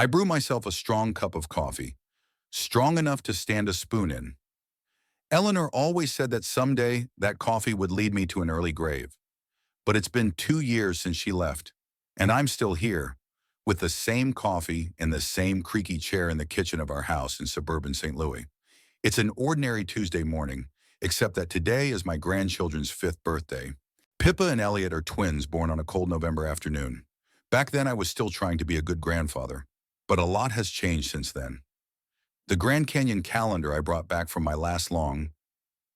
I brew myself a strong cup of coffee, strong enough to stand a spoon in. Eleanor always said that someday that coffee would lead me to an early grave. But it's been 2 years since she left, and I'm still here, with the same coffee and the same creaky chair in the kitchen of our house in suburban St. Louis. It's an ordinary Tuesday morning, except that today is my grandchildren's 5th birthday. Pippa and Elliot are twins born on a cold November afternoon. Back then I was still trying to be a good grandfather, but a lot has changed since then. The Grand Canyon calendar I brought back from my last long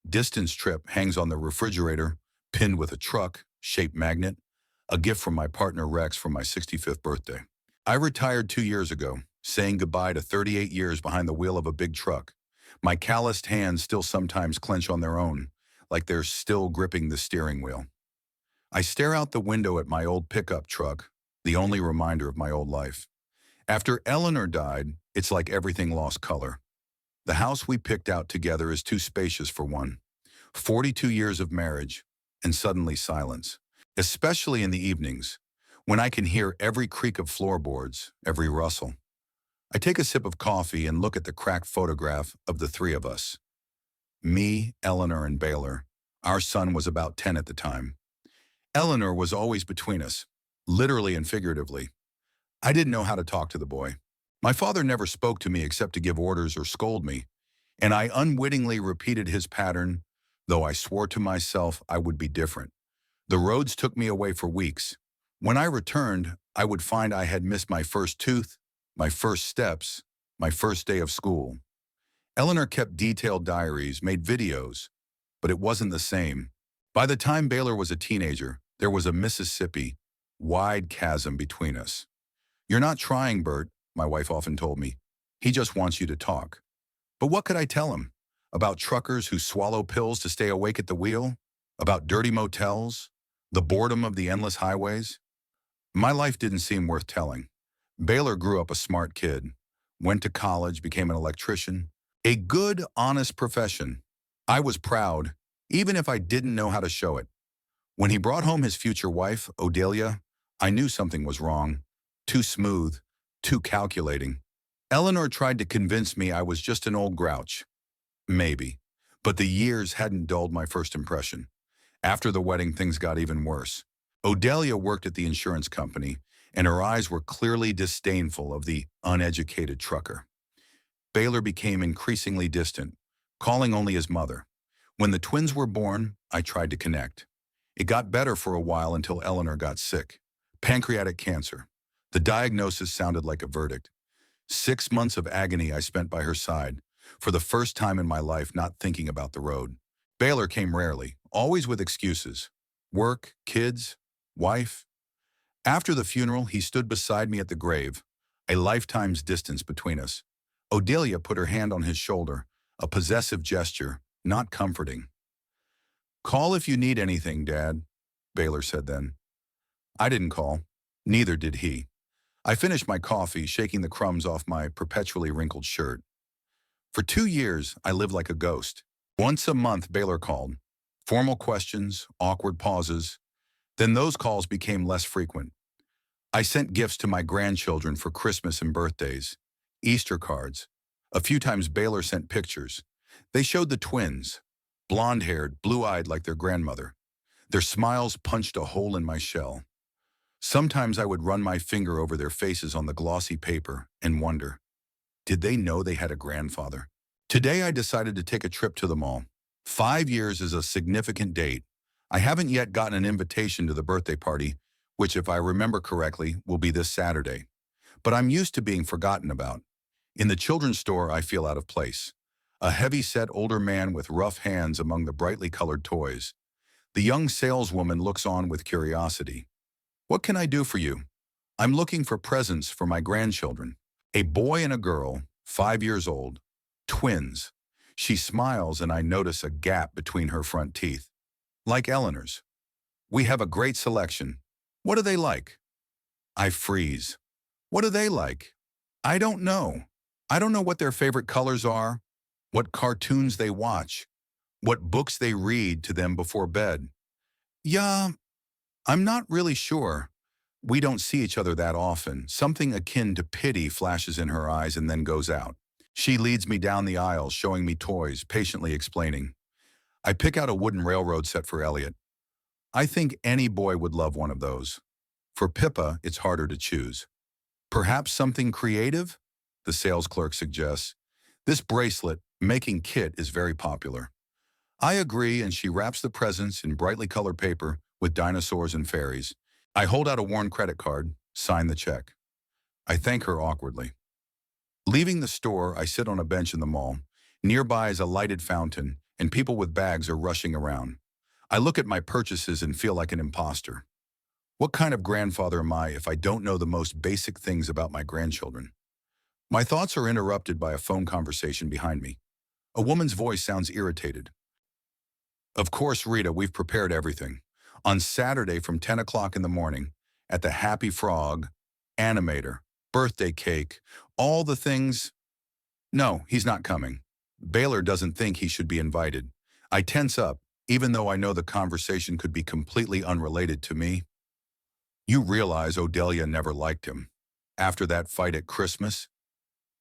distance trip hangs on the refrigerator, pinned with a truck-shaped magnet, a gift from my partner Rex for my 65th birthday. I retired 2 years ago, saying goodbye to 38 years behind the wheel of a big truck. My calloused hands still sometimes clench on their own, like they're still gripping the steering wheel. I stare out the window at my old pickup truck, the only reminder of my old life. After Eleanor died, it's like everything lost color. The house we picked out together is too spacious for one. 42 years of marriage, and suddenly silence, especially in the evenings, when I can hear every creak of floorboards, every rustle. I take a sip of coffee and look at the cracked photograph of the three of us. Me, Eleanor, and Baylor. Our son was about 10 at the time. Eleanor was always between us, literally and figuratively. I didn't know how to talk to the boy. My father never spoke to me except to give orders or scold me, and I unwittingly repeated his pattern, though I swore to myself I would be different. The roads took me away for weeks. When I returned, I would find I had missed my first tooth, my first steps, my first day of school. Eleanor kept detailed diaries, made videos, but it wasn't the same. By the time Baylor was a teenager, there was a Mississippi-wide chasm between us. "You're not trying, Bert," my wife often told me. "He just wants you to talk." But what could I tell him? About truckers who swallow pills to stay awake at the wheel? About dirty motels? The boredom of the endless highways? My life didn't seem worth telling. Baylor grew up a smart kid, went to college, became an electrician. A good, honest profession. I was proud, even if I didn't know how to show it. When he brought home his future wife, Odelia, I knew something was wrong. Too smooth, too calculating. Eleanor tried to convince me I was just an old grouch. Maybe. But the years hadn't dulled my first impression. After the wedding, things got even worse. Odelia worked at the insurance company, and her eyes were clearly disdainful of the uneducated trucker. Baylor became increasingly distant, calling only his mother. When the twins were born, I tried to connect. It got better for a while until Eleanor got sick. Pancreatic cancer. The diagnosis sounded like a verdict. 6 months of agony I spent by her side, for the first time in my life not thinking about the road. Baylor came rarely, always with excuses. Work, kids, wife. After the funeral, he stood beside me at the grave, a lifetime's distance between us. Odelia put her hand on his shoulder, a possessive gesture, not comforting. "Call if you need anything, Dad," Baylor said then. I didn't call. Neither did he. I finished my coffee, shaking the crumbs off my perpetually wrinkled shirt. For 2 years, I lived like a ghost. Once a month, Baylor called. Formal questions, awkward pauses. Then those calls became less frequent. I sent gifts to my grandchildren for Christmas and birthdays, Easter cards. A few times Baylor sent pictures. They showed the twins, blonde-haired, blue-eyed like their grandmother. Their smiles punched a hole in my shell. Sometimes I would run my finger over their faces on the glossy paper and wonder, did they know they had a grandfather? Today I decided to take a trip to them all. 5 years is a significant date. I haven't yet gotten an invitation to the birthday party, which, if I remember correctly, will be this Saturday. But I'm used to being forgotten about. In the children's store, I feel out of place. A heavy-set older man with rough hands among the brightly colored toys. The young saleswoman looks on with curiosity. "What can I do for you?" "I'm looking for presents for my grandchildren." A boy and a girl, 5 years old, twins. She smiles and I notice a gap between her front teeth. Like Eleanor's. "We have a great selection. What do they like?" I freeze. What do they like? I don't know. I don't know what their favorite colors are, what cartoons they watch, what books they read to them before bed. "Yeah, I'm not really sure. We don't see each other that often. Something akin to pity flashes in her eyes and then goes out. She leads me down the aisle, showing me toys, patiently explaining. I pick out a wooden railroad set for Elliot. I think any boy would love one of those. For Pippa, it's harder to choose. Perhaps something creative? The sales clerk suggests. This bracelet, making kit, is very popular. I agree, and she wraps the presents in brightly colored paper with dinosaurs and fairies. I hold out a worn credit card, sign the check. I thank her awkwardly. Leaving the store, I sit on a bench in the mall. Nearby is a lighted fountain, and people with bags are rushing around. I look at my purchases and feel like an imposter. What kind of grandfather am I if I don't know the most basic things about my grandchildren? My thoughts are interrupted by a phone conversation behind me. A woman's voice sounds irritated. Of course, Rita, we've prepared everything. On Saturday from 10 o'clock in the morning, at the Happy Frog, animator, birthday cake, all the things. No, he's not coming. Baylor doesn't think he should be invited. I tense up, even though I know the conversation could be completely unrelated to me. You realize Odelia never liked him. After that fight at Christmas?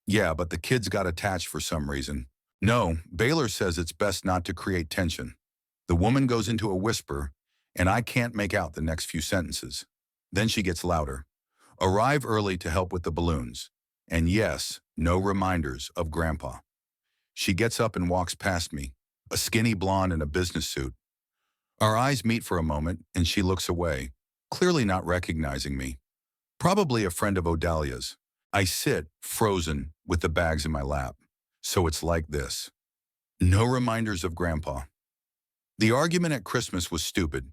Yeah, but the kids got attached for some reason. No, Baylor says it's best not to create tension. The woman goes into a whisper, and I can't make out the next few sentences. Then she gets louder. Arrive early to help with the balloons. And yes, no reminders of Grandpa. She gets up and walks past me, a skinny blonde in a business suit. Our eyes meet for a moment, and she looks away, clearly not recognizing me. Probably a friend of Odalia's. I sit, frozen, with the bags in my lap. So it's like this. No reminders of Grandpa. The argument at Christmas was stupid.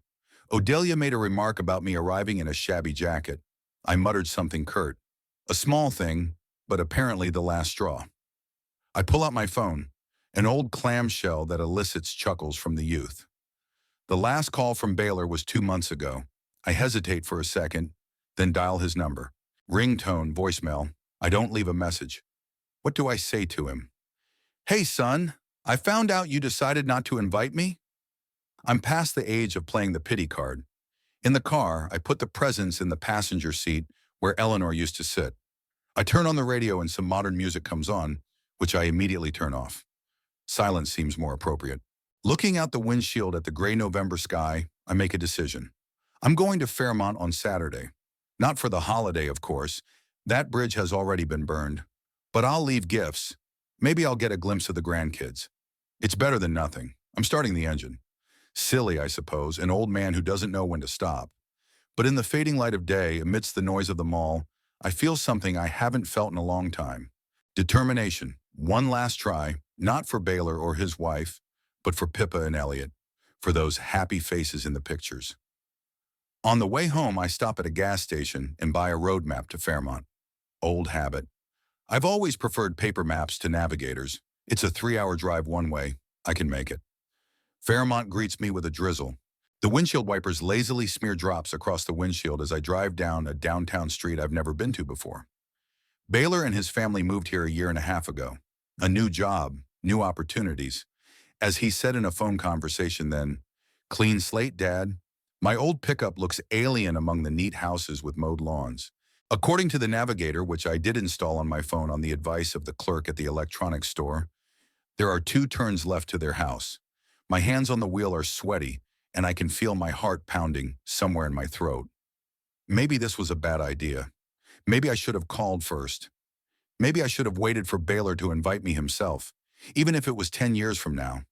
Odelia made a remark about me arriving in a shabby jacket. I muttered something curt. A small thing, but apparently the last straw. I pull out my phone, an old clamshell that elicits chuckles from the youth. The last call from Baylor was 2 months ago. I hesitate for a second, then dial his number. Ringtone, voicemail. I don't leave a message. What do I say to him? Hey, son, I found out you decided not to invite me. I'm past the age of playing the pity card. In the car, I put the presents in the passenger seat where Eleanor used to sit. I turn on the radio and some modern music comes on, which I immediately turn off. Silence seems more appropriate. Looking out the windshield at the gray November sky, I make a decision. I'm going to Fairmont on Saturday. Not for the holiday, of course. That bridge has already been burned. But I'll leave gifts. Maybe I'll get a glimpse of the grandkids. It's better than nothing. I'm starting the engine. Silly, I suppose, an old man who doesn't know when to stop. But in the fading light of day, amidst the noise of the mall, I feel something I haven't felt in a long time. Determination. One last try, not for Baylor or his wife, but for Pippa and Elliot, for those happy faces in the pictures. On the way home, I stop at a gas station and buy a road map to Fairmont. Old habit. I've always preferred paper maps to navigators. It's a 3-hour drive one way. I can make it. Fairmont greets me with a drizzle. The windshield wipers lazily smear drops across the windshield as I drive down a downtown street I've never been to before. Baylor and his family moved here a year and a half ago. A new job, new opportunities. As he said in a phone conversation then, "Clean slate, Dad. My old pickup looks alien among the neat houses with mowed lawns." According to the navigator, which I did install on my phone on the advice of the clerk at the electronics store, there are 2 turns left to their house. My hands on the wheel are sweaty, and I can feel my heart pounding somewhere in my throat. Maybe this was a bad idea. Maybe I should have called first. Maybe I should have waited for Baylor to invite me himself, even if it was 10 years from now.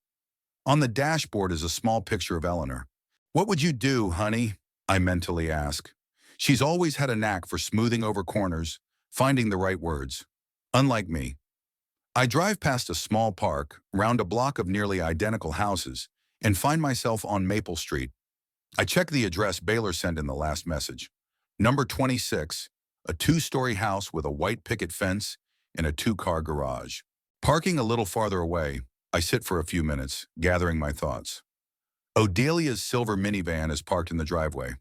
On the dashboard is a small picture of Eleanor. "What would you do, honey?" I mentally ask. She's always had a knack for smoothing over corners, finding the right words. Unlike me. I drive past a small park, round a block of nearly identical houses, and find myself on Maple Street. I check the address Baylor sent in the last message. Number 26, a 2-story house with a white picket fence and a 2-car garage. Parking a little farther away, I sit for a few minutes, gathering my thoughts. Odelia's silver minivan is parked in the driveway.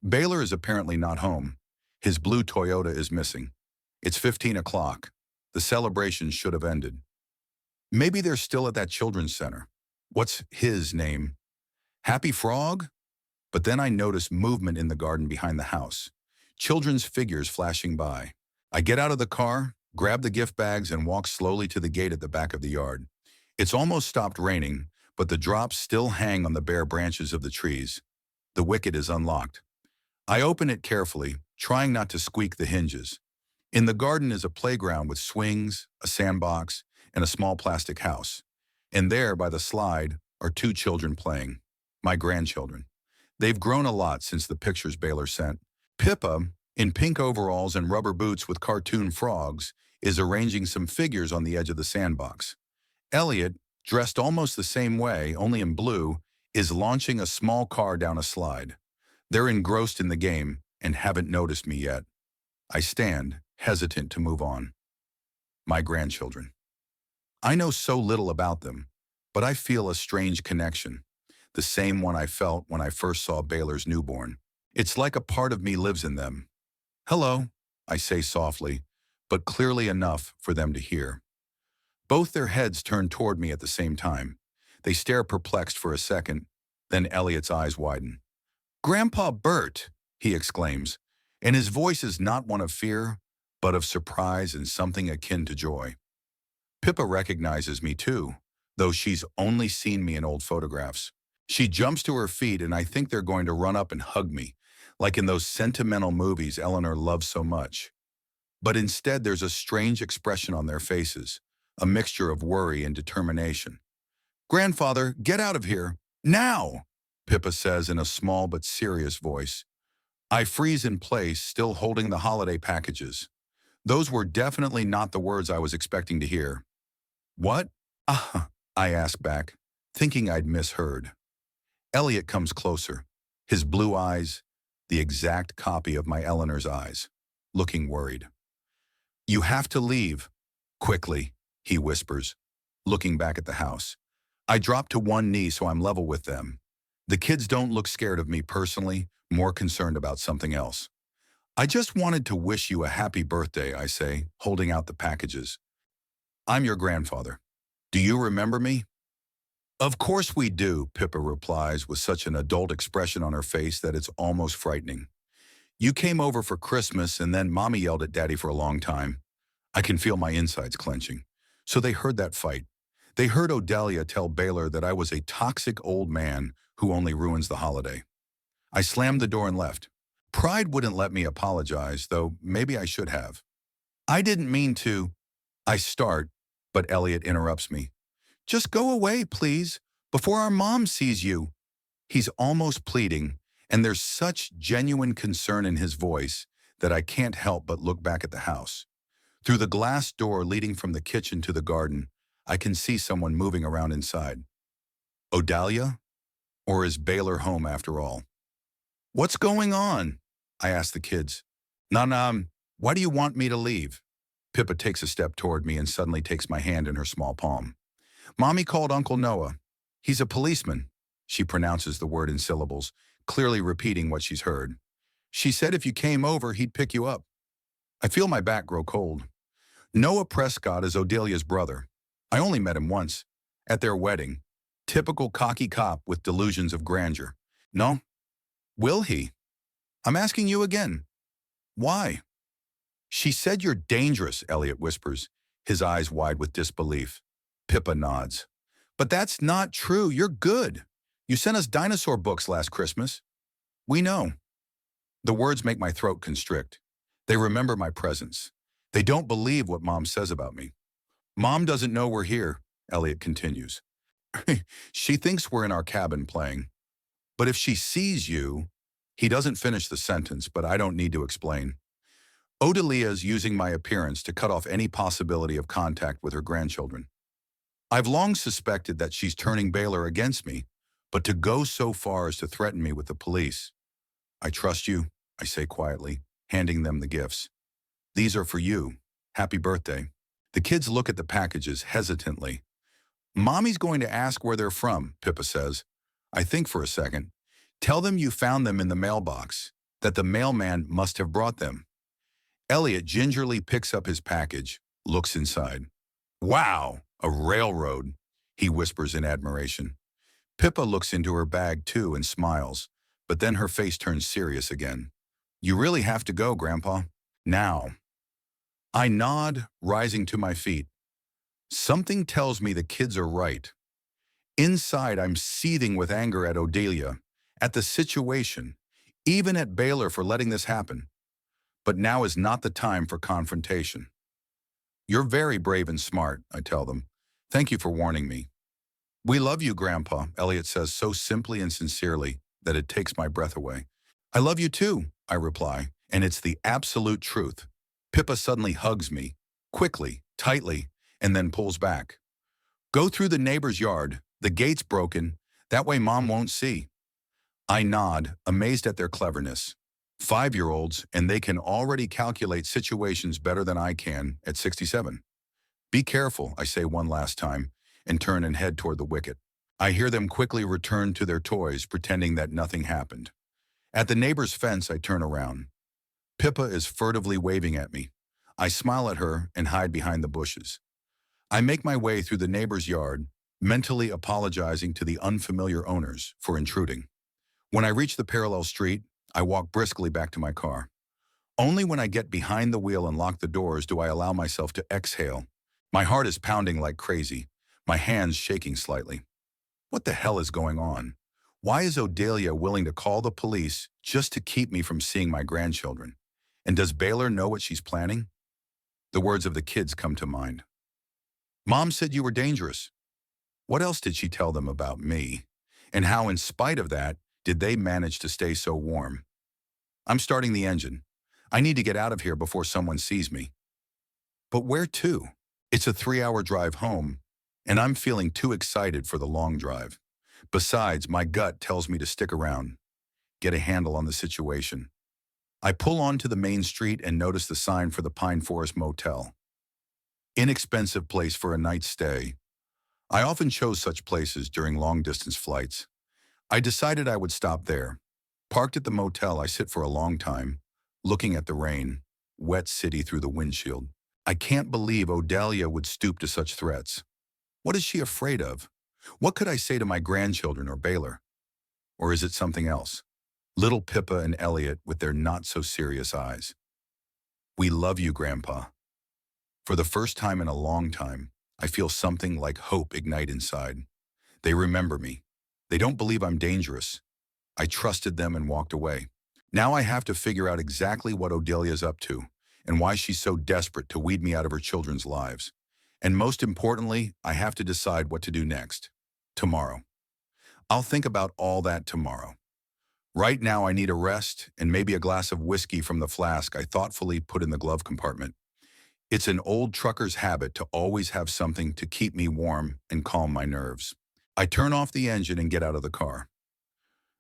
Baylor is apparently not home. His blue Toyota is missing. It's 15 o'clock. The celebration should have ended. Maybe they're still at that children's center. What's his name? Happy Frog? But then I notice movement in the garden behind the house. children's figures flashing by. I get out of the car, grab the gift bags, and walk slowly to the gate at the back of the yard. It's almost stopped raining, but the drops still hang on the bare branches of the trees. The wicket is unlocked. I open it carefully, trying not to squeak the hinges. In the garden is a playground with swings, a sandbox, and a small plastic house. And there, by the slide, are two children playing. My grandchildren. They've grown a lot since the pictures Baylor sent. Pippa, in pink overalls and rubber boots with cartoon frogs, is arranging some figures on the edge of the sandbox. Elliot, dressed almost the same way, only in blue, is launching a small car down a slide. They're engrossed in the game and haven't noticed me yet. I stand, hesitant to move on. My grandchildren. I know so little about them, but I feel a strange connection, the same one I felt when I first saw Baylor's newborn. It's like a part of me lives in them. "Hello," I say softly, but clearly enough for them to hear. Both their heads turn toward me at the same time. They stare perplexed for a second, then Elliot's eyes widen. "Grandpa Bert," he exclaims, and his voice is not one of fear, but of surprise and something akin to joy. Pippa recognizes me too, though she's only seen me in old photographs. She jumps to her feet, and I think they're going to run up and hug me, like in those sentimental movies Eleanor loves so much. But instead, there's a strange expression on their faces, a mixture of worry and determination. "Grandfather, get out of here, now!" Pippa says in a small but serious voice. I freeze in place, still holding the holiday packages. Those were definitely not the words I was expecting to hear. "What?" I ask back, thinking I'd misheard. Elliot comes closer, his blue eyes, the exact copy of my Eleanor's eyes, looking worried. "You have to leave, quickly," he whispers, looking back at the house. I drop to one knee so I'm level with them. The kids don't look scared of me personally, more concerned about something else. "I just wanted to wish you a happy birthday," I say, holding out the packages. "I'm your grandfather. Do you remember me?" "Of course we do," Pippa replies with such an adult expression on her face that it's almost frightening. "You came over for Christmas and then Mommy yelled at Daddy for a long time." I can feel my insides clenching. So they heard that fight. They heard Odelia tell Baylor that I was a toxic old man who only ruins the holiday. I slammed the door and left. Pride wouldn't let me apologize, though maybe I should have. "I didn't mean to." I start, but Elliot interrupts me. "Just go away, please, before our mom sees you." He's almost pleading, and there's such genuine concern in his voice that I can't help but look back at the house. Through the glass door leading from the kitchen to the garden, I can see someone moving around inside. Odelia? Or is Baylor home after all? "What's going on?" I ask the kids. "Nana, why do you want me to leave?" Pippa takes a step toward me and suddenly takes my hand in her small palm. "Mommy called Uncle Noah. He's a policeman." She pronounces the word in syllables, clearly repeating what she's heard. "She said if you came over, he'd pick you up." I feel my back grow cold. Noah Prescott is Odelia's brother. I only met him once, at their wedding. Typical cocky cop with delusions of grandeur. "No? Will he?" "I'm asking you again. Why?" "She said you're dangerous," Elliot whispers, his eyes wide with disbelief. Pippa nods. "But that's not true. You're good. You sent us dinosaur books last Christmas." "We know." The words make my throat constrict. They remember my presence. They don't believe what Mom says about me. "Mom doesn't know we're here," Elliot continues. "She thinks we're in our cabin playing. But if she sees you..." He doesn't finish the sentence, but I don't need to explain. Odelia is using my appearance to cut off any possibility of contact with her grandchildren. I've long suspected that she's turning Baylor against me, but to go so far as to threaten me with the police. "I trust you," I say quietly, handing them the gifts. "These are for you. Happy birthday." The kids look at the packages hesitantly. "Mommy's going to ask where they're from," Pippa says. I think for a second. "Tell them you found them in the mailbox, that the mailman must have brought them." Elliot gingerly picks up his package, looks inside. "Wow, a railroad," he whispers in admiration. Pippa looks into her bag too and smiles, but then her face turns serious again. You really have to go, Grandpa. Now. I nod, rising to my feet. Something tells me the kids are right. Inside, I'm seething with anger at Odelia, at the situation, even at Baylor for letting this happen. But now is not the time for confrontation. You're very brave and smart, I tell them. Thank you for warning me. We love you, Grandpa, Elliot says so simply and sincerely that it takes my breath away. I love you too, I reply, and it's the absolute truth. Pippa suddenly hugs me, quickly, tightly, and then pulls back. Go through the neighbor's yard. The gate's broken. That way Mom won't see. I nod, amazed at their cleverness. 5-year-olds, and they can already calculate situations better than I can at 67. Be careful, I say one last time, and turn and head toward the wicket. I hear them quickly return to their toys, pretending that nothing happened. At the neighbor's fence, I turn around. Pippa is furtively waving at me. I smile at her and hide behind the bushes. I make my way through the neighbor's yard, mentally apologizing to the unfamiliar owners for intruding. When I reach the parallel street, I walk briskly back to my car. Only when I get behind the wheel and lock the doors do I allow myself to exhale. My heart is pounding like crazy, my hands shaking slightly. What the hell is going on? Why is Odelia willing to call the police just to keep me from seeing my grandchildren? And does Baylor know what she's planning? The words of the kids come to mind. Mom said you were dangerous. What else did she tell them about me? And how, in spite of that, did they manage to stay so warm? I'm starting the engine. I need to get out of here before someone sees me. But where to? It's a 3-hour drive home, and I'm feeling too excited for the long drive. Besides, my gut tells me to stick around, get a handle on the situation. I pull onto the main street and notice the sign for the Pine Forest Motel. Inexpensive place for a night's stay. I often chose such places during long-distance flights. I decided I would stop there. Parked at the motel, I sit for a long time, looking at the rain, wet city through the windshield. I can't believe Odelia would stoop to such threats. What is she afraid of? What could I say to my grandchildren or Baylor? Or is it something else? Little Pippa and Elliot with their not-so-serious eyes. We love you, Grandpa. For the first time in a long time, I feel something like hope ignite inside. They remember me. They don't believe I'm dangerous. I trusted them and walked away. Now I have to figure out exactly what Odelia's up to and why she's so desperate to weed me out of her children's lives. And most importantly, I have to decide what to do next. Tomorrow. I'll think about all that tomorrow. Right now I need a rest and maybe a glass of whiskey from the flask I thoughtfully put in the glove compartment. It's an old trucker's habit to always have something to keep me warm and calm my nerves. I turn off the engine and get out of the car.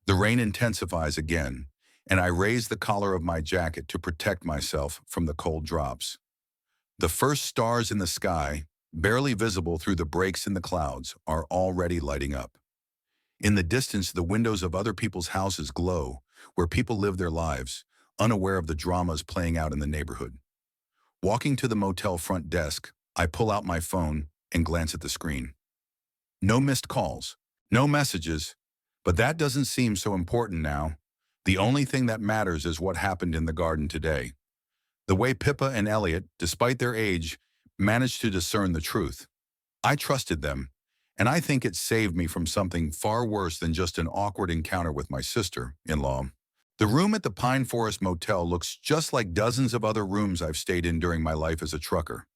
The rain intensifies again, and I raise the collar of my jacket to protect myself from the cold drops. The first stars in the sky, barely visible through the breaks in the clouds, are already lighting up. In the distance, the windows of other people's houses glow, where people live their lives, unaware of the dramas playing out in the neighborhood. Walking to the motel front desk, I pull out my phone and glance at the screen. No missed calls, no messages, but that doesn't seem so important now. The only thing that matters is what happened in the garden today. The way Pippa and Elliot, despite their age, managed to discern the truth. I trusted them, and I think it saved me from something far worse than just an awkward encounter with my sister-in-law. The room at the Pine Forest Motel looks just like dozens of other rooms I've stayed in during my life as a trucker.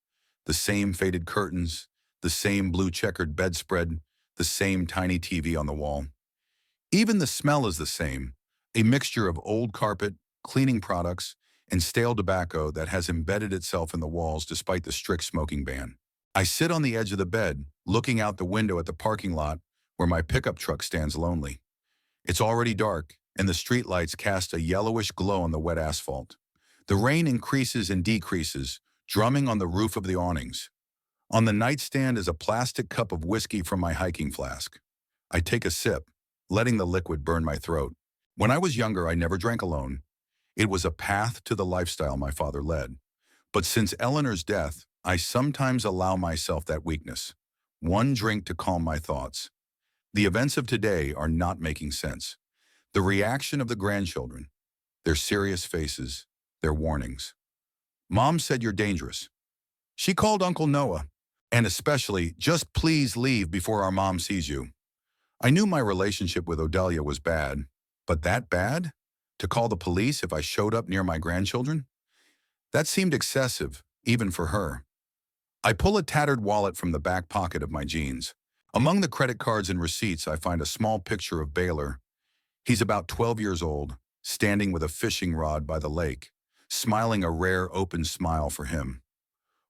The same faded curtains, the same blue checkered bedspread, the same tiny TV on the wall. Even the smell is the same, a mixture of old carpet, cleaning products, and stale tobacco that has embedded itself in the walls despite the strict smoking ban. I sit on the edge of the bed, looking out the window at the parking lot where my pickup truck stands lonely. It's already dark, and the streetlights cast a yellowish glow on the wet asphalt. The rain increases and decreases, drumming on the roof of the awnings. On the nightstand is a plastic cup of whiskey from my hiking flask. I take a sip, letting the liquid burn my throat. When I was younger, I never drank alone. It was a path to the lifestyle my father led. But since Eleanor's death, I sometimes allow myself that weakness. One drink to calm my thoughts. The events of today are not making sense. The reaction of the grandchildren, Their serious faces, their warnings. Mom said you're dangerous. She called Uncle Noah, and especially, just please leave before our mom sees you. I knew my relationship with Odelia was bad, but that bad? To call the police if I showed up near my grandchildren? That seemed excessive, even for her. I pull a tattered wallet from the back pocket of my jeans. Among the credit cards and receipts, I find a small picture of Baylor. He's about 12 years old, standing with a fishing rod by the lake, smiling a rare open smile for him.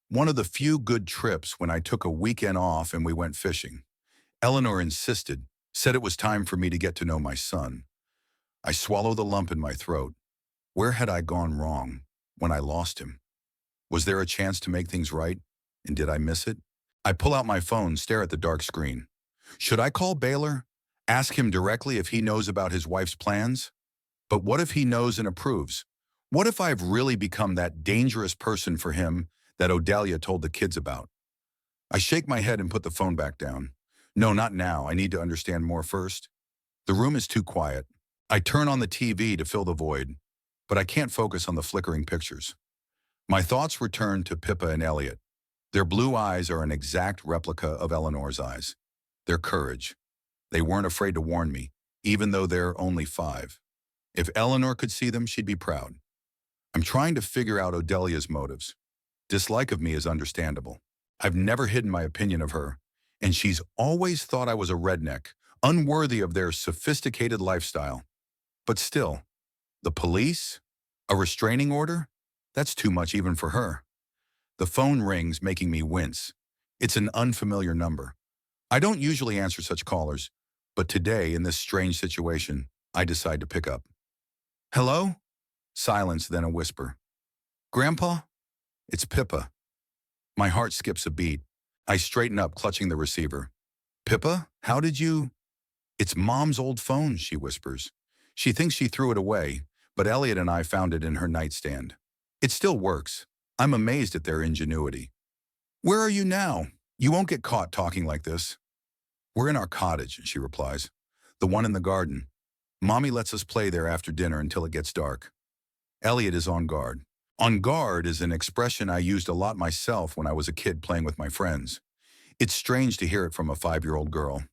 One of the few good trips when I took a weekend off and we went fishing. Eleanor insisted, said it was time for me to get to know my son. I swallow the lump in my throat. Where had I gone wrong when I lost him? Was there a chance to make things right? And did I miss it? I pull out my phone, stare at the dark screen. Should I call Baylor? Ask him directly if he knows about his wife's plans? But what if he knows and approves? What if I've really become that dangerous person for him that Odelia told the kids about? I shake my head and put the phone back down. No, not now. I need to understand more first. The room is too quiet. I turn on the TV to fill the void, but I can't focus on the flickering pictures. My thoughts return to Pippa and Elliot. Their blue eyes are an exact replica of Eleanor's eyes. Their courage. They weren't afraid to warn me, even though they're only 5. If Eleanor could see them, she'd be proud. I'm trying to figure out Odelia's motives. Dislike of me is understandable. I've never hidden my opinion of her, and she's always thought I was a redneck, unworthy of their sophisticated lifestyle. But still, the police? A restraining order? That's too much even for her. The phone rings, making me wince. It's an unfamiliar number. I don't usually answer such callers, but today, in this strange situation, I decide to pick up. Hello? Silence, then a whisper. Grandpa? It's Pippa. My heart skips a beat. I straighten up, clutching the receiver. Pippa, how did you? It's Mom's old phone, she whispers. She thinks she threw it away, but Elliot and I found it in her nightstand. It still works. I'm amazed at their ingenuity. Where are you now? You won't get caught talking like this. We're in our cottage, she replies. The one in the garden. Mommy lets us play there after dinner until it gets dark. Elliot is on guard. On guard is an expression I used a lot myself when I was a kid playing with my friends. It's strange to hear it from a 5-year-old girl.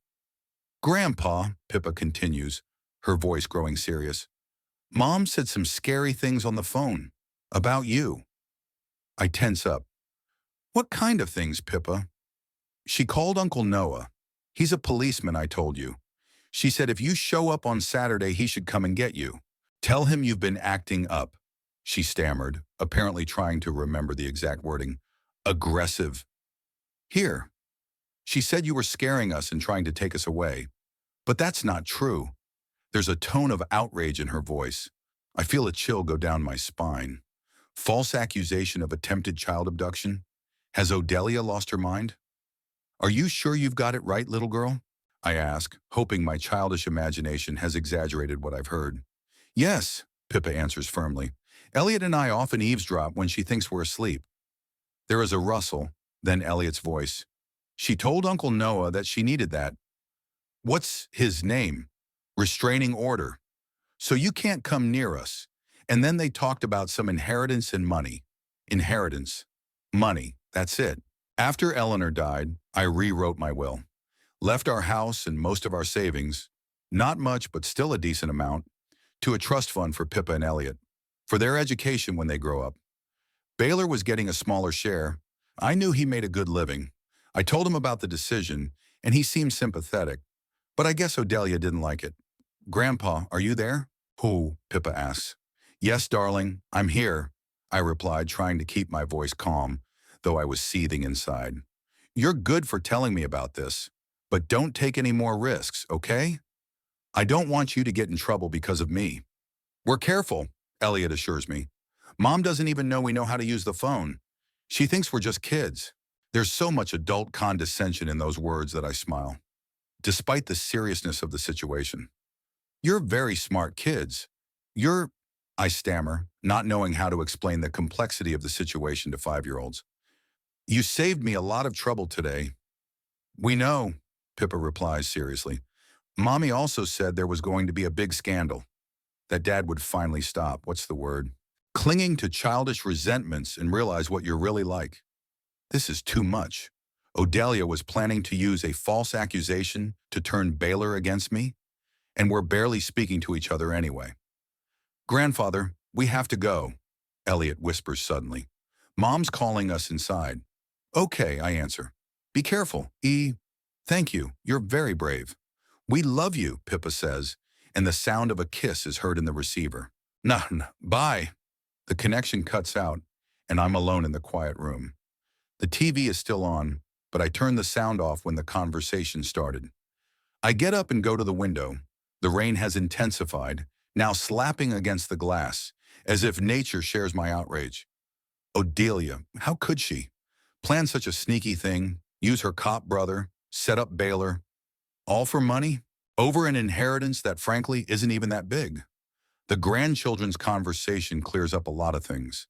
Grandpa, Pippa continues, her voice growing serious. Mom said some scary things on the phone. About you. I tense up. What kind of things, Pippa? She called Uncle Noah. He's a policeman, I told you. She said if you show up on Saturday, he should come and get you. Tell him you've been acting up. She stammered, apparently trying to remember the exact wording. Aggressive. Here. She said you were scaring us and trying to take us away. But that's not true. There's a tone of outrage in her voice. I feel a chill go down my spine. False accusation of attempted child abduction? Has Odelia lost her mind? Are you sure you've got it right, little girl? I ask, hoping my childish imagination has exaggerated what I've heard. Yes, Pippa answers firmly. Elliot and I often eavesdrop when she thinks we're asleep. There is a rustle, then Elliot's voice. She told Uncle Noah that she needed that. What's his name? Restraining order. So you can't come near us. And then they talked about some inheritance and money. Inheritance. Money. That's it. After Eleanor died, I rewrote my will. Left our house and most of our savings, not much but still a decent amount, to a trust fund for Pippa and Elliot, for their education when they grow up. Baylor was getting a smaller share. I knew he made a good living. I told him about the decision, and he seemed sympathetic. But I guess Odelia didn't like it. Grandpa, are you there? Who? Pippa asks. Yes, darling, I'm here, I replied, trying to keep my voice calm, though I was seething inside. You're good for telling me about this, but don't take any more risks, okay? I don't want you to get in trouble because of me. We're careful, Elliot assures me. Mom doesn't even know we know how to use the phone. She thinks we're just kids. There's so much adult condescension in those words that I smile, despite the seriousness of the situation. You're very smart kids. I stammer, not knowing how to explain the complexity of the situation to 5-year-olds. You saved me a lot of trouble today. We know, Pippa replies seriously. Mommy also said there was going to be a big scandal. that Dad would finally stop. What's the word? Clinging to childish resentments and realize what you're really like. This is too much. Odelia was planning to use a false accusation to turn Baylor against me, and we're barely speaking to each other anyway. Grandfather, we have to go, Elliot whispers suddenly. Mom's calling us inside. Okay, I answer. Be careful, E. Thank you, you're very brave. We love you, Pippa says, and the sound of a kiss is heard in the receiver. Nah, bye. The connection cuts out, and I'm alone in the quiet room. The TV is still on, but I turn the sound off when the conversation started. I get up and go to the window. The rain has intensified, now slapping against the glass, as if nature shares my outrage. Odelia, how could she? Plan such a sneaky thing, use her cop brother, set up Baylor, all for money? Over an inheritance that frankly isn't even that big. The grandchildren's conversation clears up a lot of things.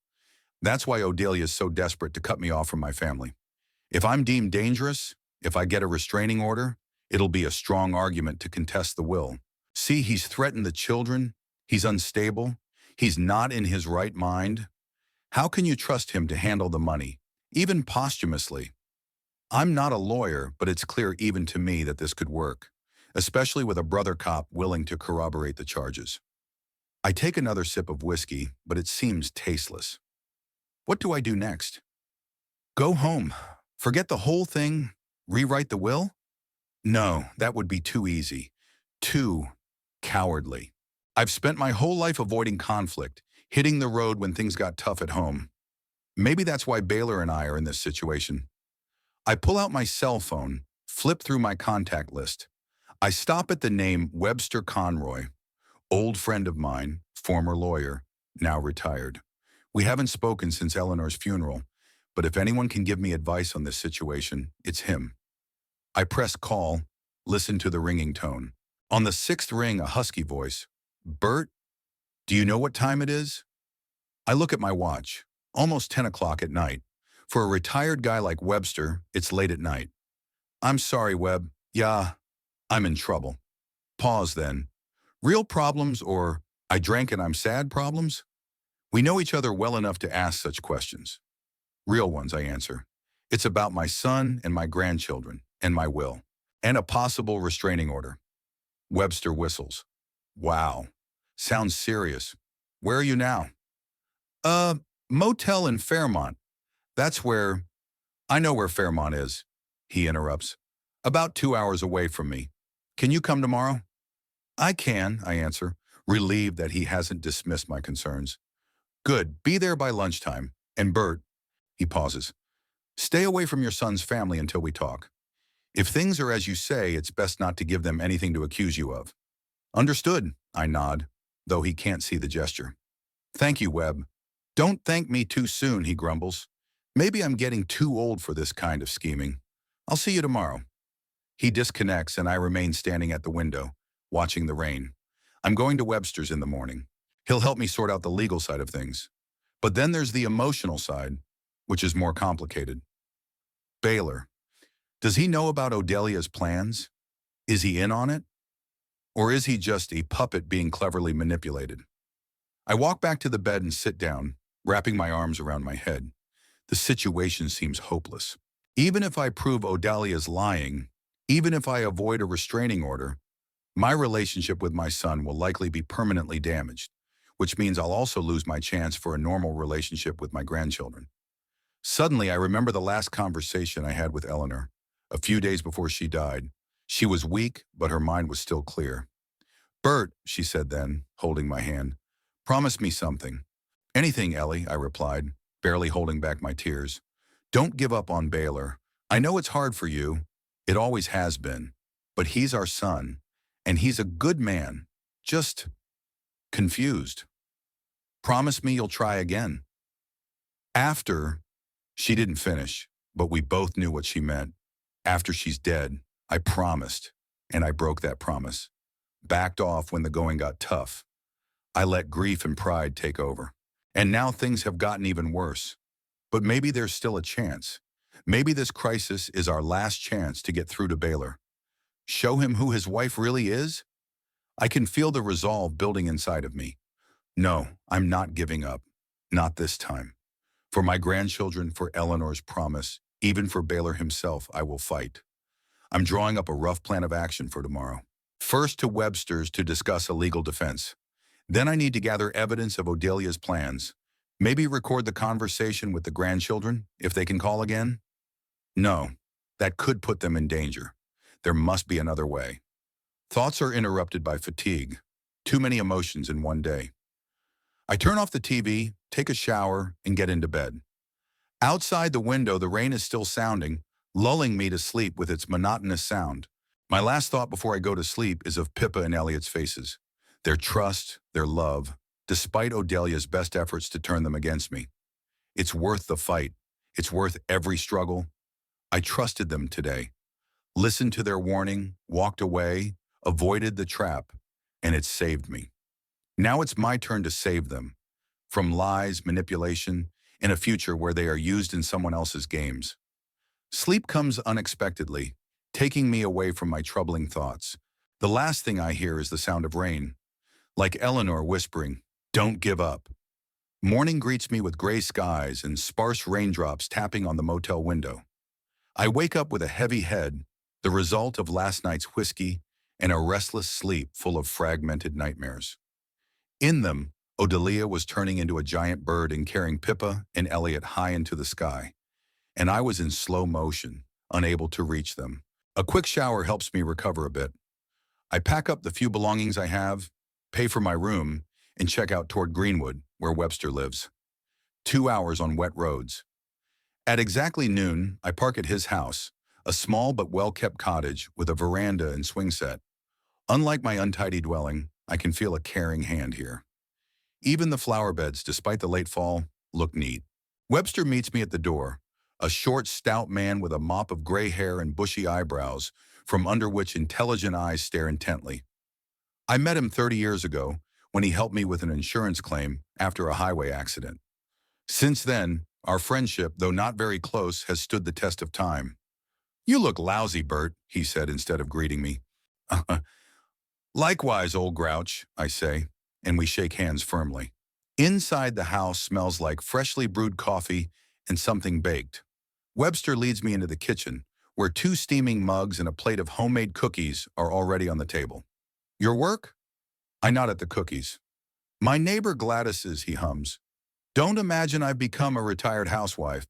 That's why Odelia is so desperate to cut me off from my family. If I'm deemed dangerous, if I get a restraining order, it'll be a strong argument to contest the will. See, he's threatened the children, he's unstable, he's not in his right mind. How can you trust him to handle the money, even posthumously? I'm not a lawyer, but it's clear even to me that this could work, especially with a brother cop willing to corroborate the charges. I take another sip of whiskey, but it seems tasteless. What do I do next? Go home. Forget the whole thing? Rewrite the will? No, that would be too easy. Too cowardly. I've spent my whole life avoiding conflict, hitting the road when things got tough at home. Maybe that's why Baylor and I are in this situation. I pull out my cell phone, flip through my contact list. I stop at the name Webster Conroy, old friend of mine, former lawyer, now retired. We haven't spoken since Eleanor's funeral, but if anyone can give me advice on this situation, it's him. I press call, listen to the ringing tone. On the sixth ring, a husky voice. Bert, do you know what time it is? I look at my watch. Almost 10 o'clock at night. For a retired guy like Webster, it's late at night. I'm sorry, Webb. Yeah, I'm in trouble. Pause then. Real problems or I drank and I'm sad problems? We know each other well enough to ask such questions. Real ones, I answer. It's about my son and my grandchildren and my will and a possible restraining order. Webster whistles. Wow. Sounds serious. Where are you now? Motel in Fairmont. That's where... I know where Fairmont is, he interrupts. About 2 hours away from me. Can you come tomorrow? I can, I answer, relieved that he hasn't dismissed my concerns. Good, be there by lunchtime. And Bert, he pauses, stay away from your son's family until we talk. If things are as you say, it's best not to give them anything to accuse you of. Understood, I nod, though he can't see the gesture. Thank you, Webb. Don't thank me too soon, he grumbles. Maybe I'm getting too old for this kind of scheming. I'll see you tomorrow. He disconnects and I remain standing at the window, watching the rain. I'm going to Webster's in the morning. He'll help me sort out the legal side of things. But then there's the emotional side, which is more complicated. Baylor. Does he know about Odelia's plans? Is he in on it? Or is he just a puppet being cleverly manipulated? I walk back to the bed and sit down, wrapping my arms around my head. The situation seems hopeless. Even if I prove Odelia's lying, even if I avoid a restraining order, my relationship with my son will likely be permanently damaged, which means I'll also lose my chance for a normal relationship with my grandchildren. Suddenly, I remember the last conversation I had with Eleanor, a few days before she died. She was weak, but her mind was still clear. Bert, she said then, holding my hand, promise me something. Anything, Ellie, I replied, barely holding back my tears. Don't give up on Baylor. I know it's hard for you. It always has been. But he's our son, and he's a good man. Just confused. Promise me you'll try again. After, she didn't finish, but we both knew what she meant. After she's dead, I promised, and I broke that promise. Backed off when the going got tough. I let grief and pride take over. And now things have gotten even worse. But maybe there's still a chance. Maybe this crisis is our last chance to get through to Baylor. Show him who his wife really is? I can feel the resolve building inside of me. No, I'm not giving up. Not this time. For my grandchildren, for Eleanor's promise, even for Baylor himself, I will fight. I'm drawing up a rough plan of action for tomorrow. First to Webster's to discuss a legal defense. Then I need to gather evidence of Odelia's plans. Maybe record the conversation with the grandchildren, if they can call again? No, that could put them in danger. There must be another way. Thoughts are interrupted by fatigue. Too many emotions in one day. I turn off the TV, take a shower, and get into bed. Outside the window, the rain is still sounding, lulling me to sleep with its monotonous sound. My last thought before I go to sleep is of Pippa and Elliot's faces. Their trust, their love, despite Odelia's best efforts to turn them against me. It's worth the fight. It's worth every struggle. I trusted them today. Listened to their warning, walked away, avoided the trap, and it saved me. Now it's my turn to save them. From lies, manipulation, and a future where they are used in someone else's games. Sleep comes unexpectedly, taking me away from my troubling thoughts. The last thing I hear is the sound of rain, like Eleanor whispering, "Don't give up." Morning greets me with gray skies and sparse raindrops tapping on the motel window. I wake up with a heavy head, the result of last night's whiskey and a restless sleep full of fragmented nightmares. In them, Odelia was turning into a giant bird and carrying Pippa and Elliot high into the sky, and I was in slow motion, unable to reach them. A quick shower helps me recover a bit. I pack up the few belongings I have, pay for my room, and check out toward Greenwood, where Webster lives. 2 hours on wet roads. At exactly noon, I park at his house, a small but well-kept cottage with a veranda and swing set. Unlike my untidy dwelling, I can feel a caring hand here. Even the flower beds, despite the late fall, look neat. Webster meets me at the door, a short, stout man with a mop of gray hair and bushy eyebrows, from under which intelligent eyes stare intently. I met him 30 years ago when he helped me with an insurance claim after a highway accident. Since then, our friendship, though not very close, has stood the test of time. "You look lousy, Bert," he said instead of greeting me. "Likewise, old grouch," I say, and we shake hands firmly. Inside the house smells like freshly brewed coffee and something baked. Webster leads me into the kitchen, where 2 steaming mugs and a plate of homemade cookies are already on the table. "Your work?" I nod at the cookies. "My neighbor Gladys's," he hums. "Don't imagine I've become a retired housewife.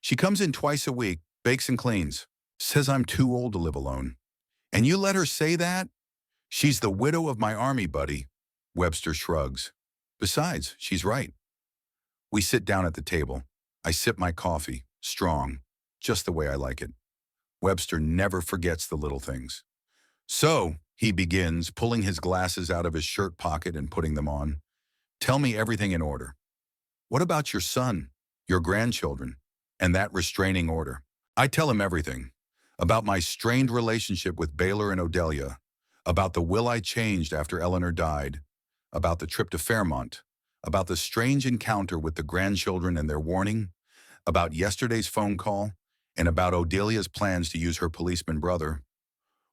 She comes in twice a week, bakes and cleans, says I'm too old to live alone. And you let her say that? She's the widow of my army buddy." Webster shrugs. "Besides, she's right." We sit down at the table. I sip my coffee, strong, just the way I like it. Webster never forgets the little things. "So," he begins, pulling his glasses out of his shirt pocket and putting them on, "tell me everything in order. What about your son, your grandchildren, and that restraining order?" I tell him everything. About my strained relationship with Baylor and Odelia, about the will I changed after Eleanor died, about the trip to Fairmont, about the strange encounter with the grandchildren and their warning, about yesterday's phone call, and about Odelia's plans to use her policeman brother.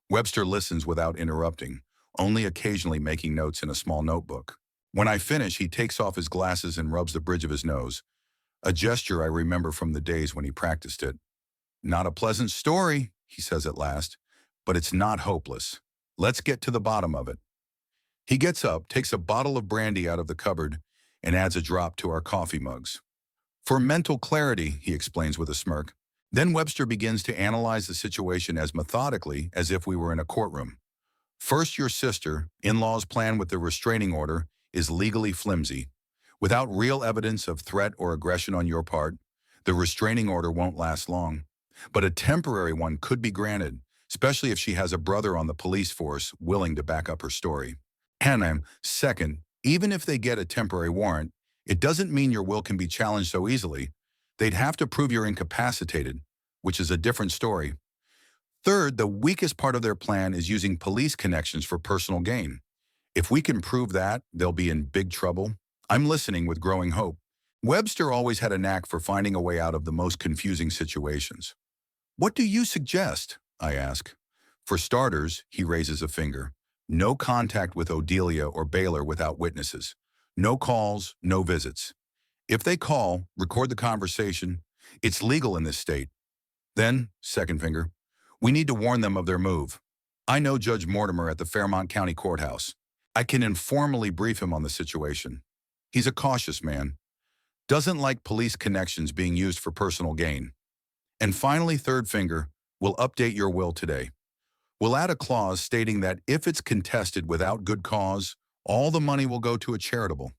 Webster listens without interrupting, only occasionally making notes in a small notebook. When I finish, he takes off his glasses and rubs the bridge of his nose, a gesture I remember from the days when he practiced it. "Not a pleasant story," he says at last, "but it's not hopeless. Let's get to the bottom of it." He gets up, takes a bottle of brandy out of the cupboard, and adds a drop to our coffee mugs. "For mental clarity," he explains with a smirk. Then Webster begins to analyze the situation as methodically as if we were in a courtroom. "First, your sister, in-law's plan with the restraining order, is legally flimsy. Without real evidence of threat or aggression on your part, the restraining order won't last long. But a temporary one could be granted, especially if she has a brother on the police force willing to back up her story. And second, even if they get a temporary warrant, it doesn't mean your will can be challenged so easily. They'd have to prove you're incapacitated, which is a different story. Third, the weakest part of their plan is using police connections for personal gain. If we can prove that, they'll be in big trouble." I'm listening with growing hope. Webster always had a knack for finding a way out of the most confusing situations. "What do you suggest?" I ask. "For starters," he raises a finger, No contact with Odelia or Baylor without witnesses. No calls, no visits. If they call, record the conversation. It's legal in this state. Then, second finger, we need to warn them of their move. I know Judge Mortimer at the Fairmont County Courthouse. I can informally brief him on the situation. He's a cautious man. Doesn't like police connections being used for personal gain. And finally, third finger, we'll update your will today. We'll add a clause stating that if it's contested without good cause, all the money will go to a charitable,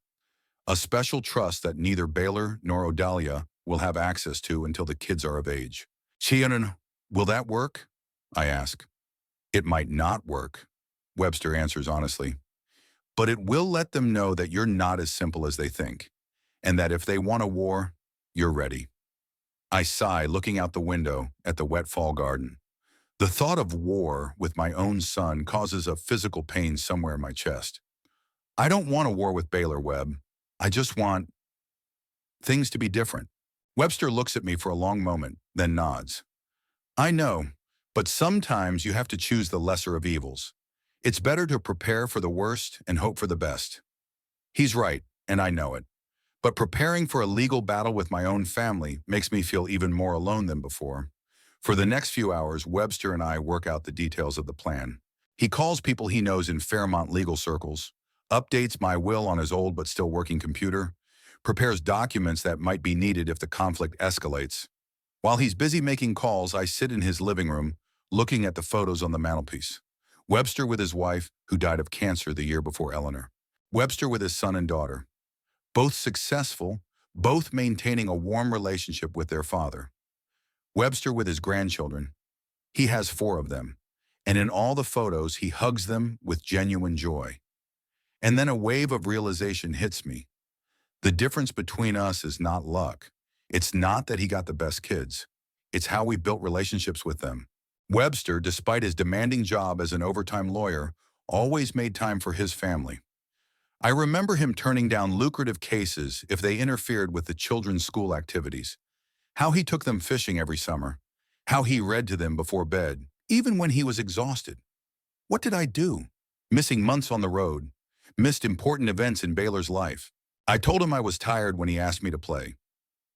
a special trust that neither Baylor nor Odalia will have access to until the kids are of age. Chianan, will that work? I ask. It might not work, Webster answers honestly. But it will let them know that you're not as simple as they think, and that if they want a war, you're ready. I sigh, looking out the window at the wet fall garden. The thought of war with my own son causes a physical pain somewhere in my chest. I don't want a war with Baylor, Webb. I just want things to be different. Webster looks at me for a long moment, then nods. I know, but sometimes you have to choose the lesser of evils. It's better to prepare for the worst and hope for the best. He's right, and I know it. But preparing for a legal battle with my own family makes me feel even more alone than before. For the next few hours, Webster and I work out the details of the plan. He calls people he knows in Fairmont legal circles, updates my will on his old but still working computer, prepares documents that might be needed if the conflict escalates. While he's busy making calls, I sit in his living room, looking at the photos on the mantelpiece. Webster with his wife, who died of cancer the year before Eleanor. Webster with his son and daughter. Both successful, both maintaining a warm relationship with their father. Webster with his grandchildren. He has 4 of them, and in all the photos he hugs them with genuine joy. And then a wave of realization hits me. The difference between us is not luck. It's not that he got the best kids. It's how we built relationships with them. Webster, despite his demanding job as an overtime lawyer, always made time for his family. I remember him turning down lucrative cases if they interfered with the children's school activities. How he took them fishing every summer. How he read to them before bed, even when he was exhausted. What did I do? Missing months on the road. Missed important events in Baylor's life. I told him I was tired when he asked me to play.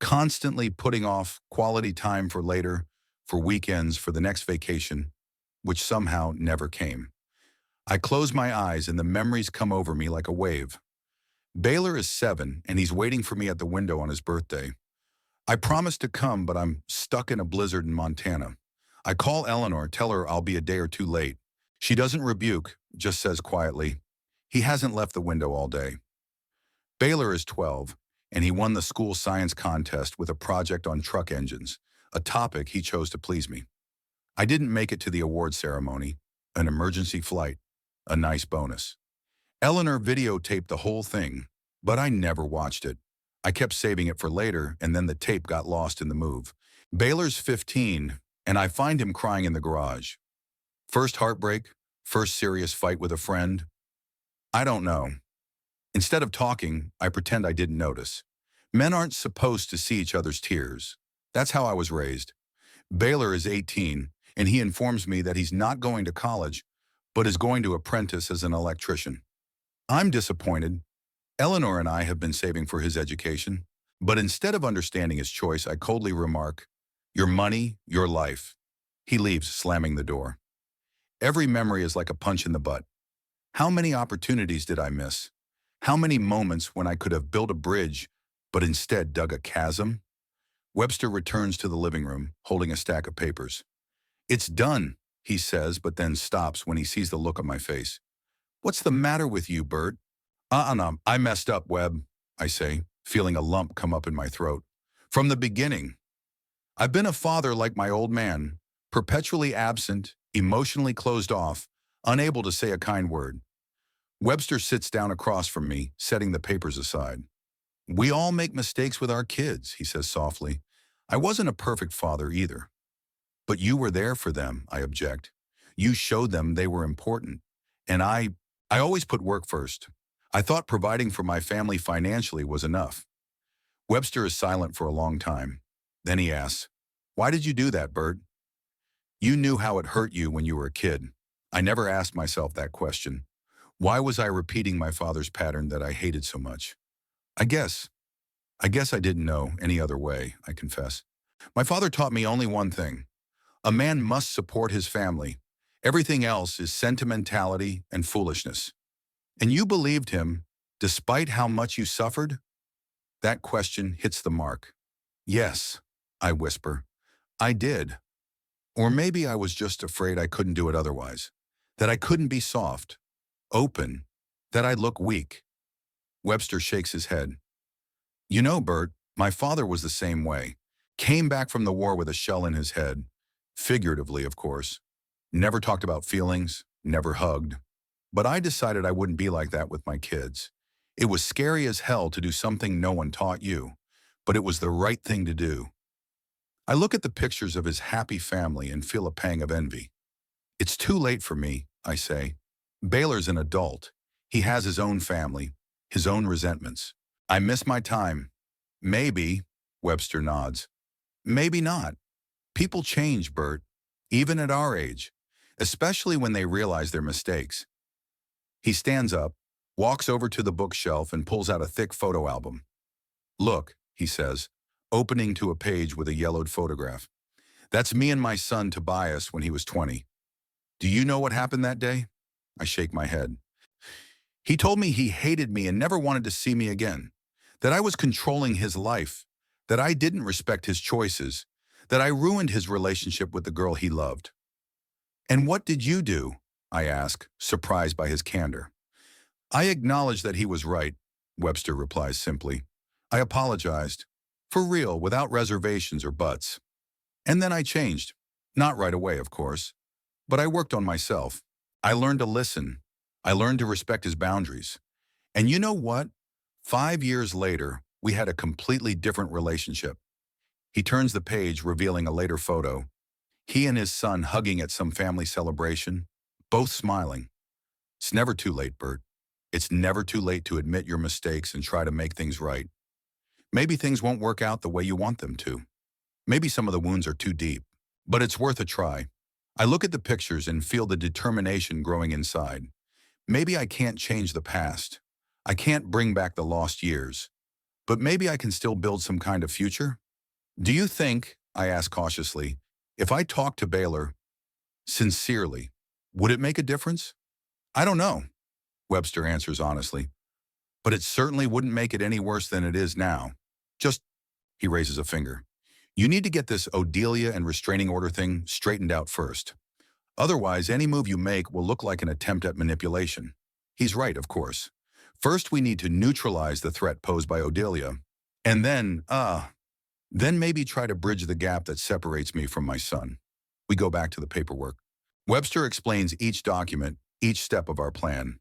Constantly putting off quality time for later, for weekends, for the next vacation, which somehow never came. I close my eyes and the memories come over me like a wave. Baylor is 7 and he's waiting for me at the window on his birthday. I promised to come, but I'm stuck in a blizzard in Montana. I call Eleanor, tell her I'll be a day or two late. She doesn't rebuke, just says quietly, he hasn't left the window all day. Baylor is 12, and he won the school science contest with a project on truck engines, a topic he chose to please me. I didn't make it to the award ceremony, an emergency flight, a nice bonus. Eleanor videotaped the whole thing, but I never watched it. I kept saving it for later, and then the tape got lost in the move. Baylor's 15, and I find him crying in the garage. First heartbreak, first serious fight with a friend. I don't know. Instead of talking, I pretend I didn't notice. Men aren't supposed to see each other's tears. That's how I was raised. Baylor is 18, and he informs me that he's not going to college, but is going to apprentice as an electrician. I'm disappointed. Eleanor and I have been saving for his education, but instead of understanding his choice, I coldly remark, your money, your life. He leaves, slamming the door. Every memory is like a punch in the butt. How many opportunities did I miss? How many moments when I could have built a bridge, but instead dug a chasm? Webster returns to the living room, holding a stack of papers. It's done, he says, but then stops when he sees the look on my face. What's the matter with you, Bert? No, I messed up, Webb, I say, feeling a lump come up in my throat. From the beginning. I've been a father like my old man, perpetually absent, emotionally closed off, unable to say a kind word. Webster sits down across from me, setting the papers aside. We all make mistakes with our kids, he says softly. I wasn't a perfect father either. But you were there for them, I object. You showed them they were important. And I always put work first. I thought providing for my family financially was enough. Webster is silent for a long time. Then he asks, why did you do that, Bert? You knew how it hurt you when you were a kid. I never asked myself that question. Why was I repeating my father's pattern that I hated so much? I guess, I guess I didn't know any other way, I confess. My father taught me only one thing. A man must support his family. Everything else is sentimentality and foolishness. And you believed him, despite how much you suffered? That question hits the mark. Yes, I whisper. I did. Or maybe I was just afraid I couldn't do it otherwise. That I couldn't be soft, open, that I'd look weak. Webster shakes his head. You know, Bert, my father was the same way. Came back from the war with a shell in his head. Figuratively, of course. Never talked about feelings, never hugged. But I decided I wouldn't be like that with my kids. It was scary as hell to do something no one taught you, but it was the right thing to do. I look at the pictures of his happy family and feel a pang of envy. It's too late for me, I say. Baylor's an adult. He has his own family, his own resentments. I miss my time. Maybe, Webster nods. Maybe not. People change, Bert, even at our age, especially when they realize their mistakes. He stands up, walks over to the bookshelf and pulls out a thick photo album. Look, he says, opening to a page with a yellowed photograph. That's me and my son Tobias when he was 20. Do you know what happened that day? I shake my head. He told me he hated me and never wanted to see me again, that I was controlling his life, that I didn't respect his choices, that I ruined his relationship with the girl he loved. And what did you do? I ask, surprised by his candor. I acknowledge that he was right, Webster replies simply. I apologized. For real, without reservations or buts. And then I changed. Not right away, of course. But I worked on myself. I learned to listen. I learned to respect his boundaries. And you know what? 5 years later, we had a completely different relationship. He turns the page, revealing a later photo. He and his son hugging at some family celebration, both smiling. It's never too late, Bert. It's never too late to admit your mistakes and try to make things right. Maybe things won't work out the way you want them to. Maybe some of the wounds are too deep. But it's worth a try. I look at the pictures and feel the determination growing inside. Maybe I can't change the past. I can't bring back the lost years. But maybe I can still build some kind of future? Do you think, I ask cautiously, if I talked to Baylor, sincerely, would it make a difference? I don't know, Webster answers honestly. But it certainly wouldn't make it any worse than it is now. Just, he raises a finger. You need to get this Odelia and restraining order thing straightened out first. Otherwise, any move you make will look like an attempt at manipulation. He's right, of course. First, we need to neutralize the threat posed by Odelia. And then maybe try to bridge the gap that separates me from my son. We go back to the paperwork. Webster explains each document, each step of our plan.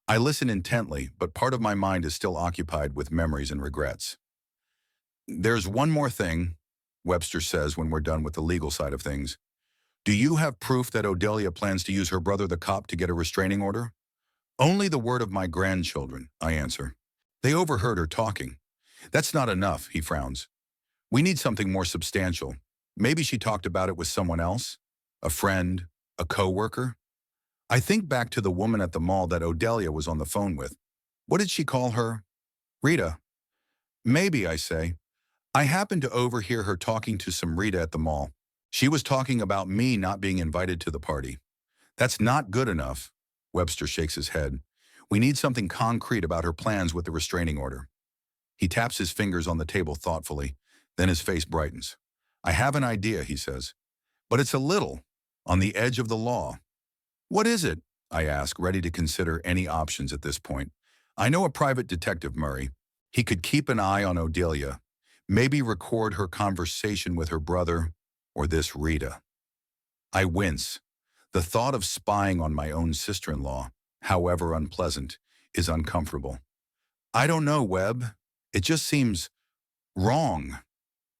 I listen intently, but part of my mind is still occupied with memories and regrets. There's one more thing, Webster says when we're done with the legal side of things. Do you have proof that Odelia plans to use her brother the cop to get a restraining order? Only the word of my grandchildren, I answer. They overheard her talking. That's not enough, he frowns. We need something more substantial. Maybe she talked about it with someone else? A friend? A co-worker? I think back to the woman at the mall that Odelia was on the phone with. What did she call her? Rita. Maybe, I say. I happened to overhear her talking to some Rita at the mall. She was talking about me not being invited to the party. That's not good enough. Webster shakes his head. We need something concrete about her plans with the restraining order. He taps his fingers on the table thoughtfully, then his face brightens. I have an idea, he says. But it's a little on the edge of the law. What is it? I ask, ready to consider any options at this point. I know a private detective, Murray. He could keep an eye on Odelia, maybe record her conversation with her brother or this Rita. I wince. The thought of spying on my own sister-in-law, however unpleasant, is uncomfortable. I don't know, Webb. It just seems wrong.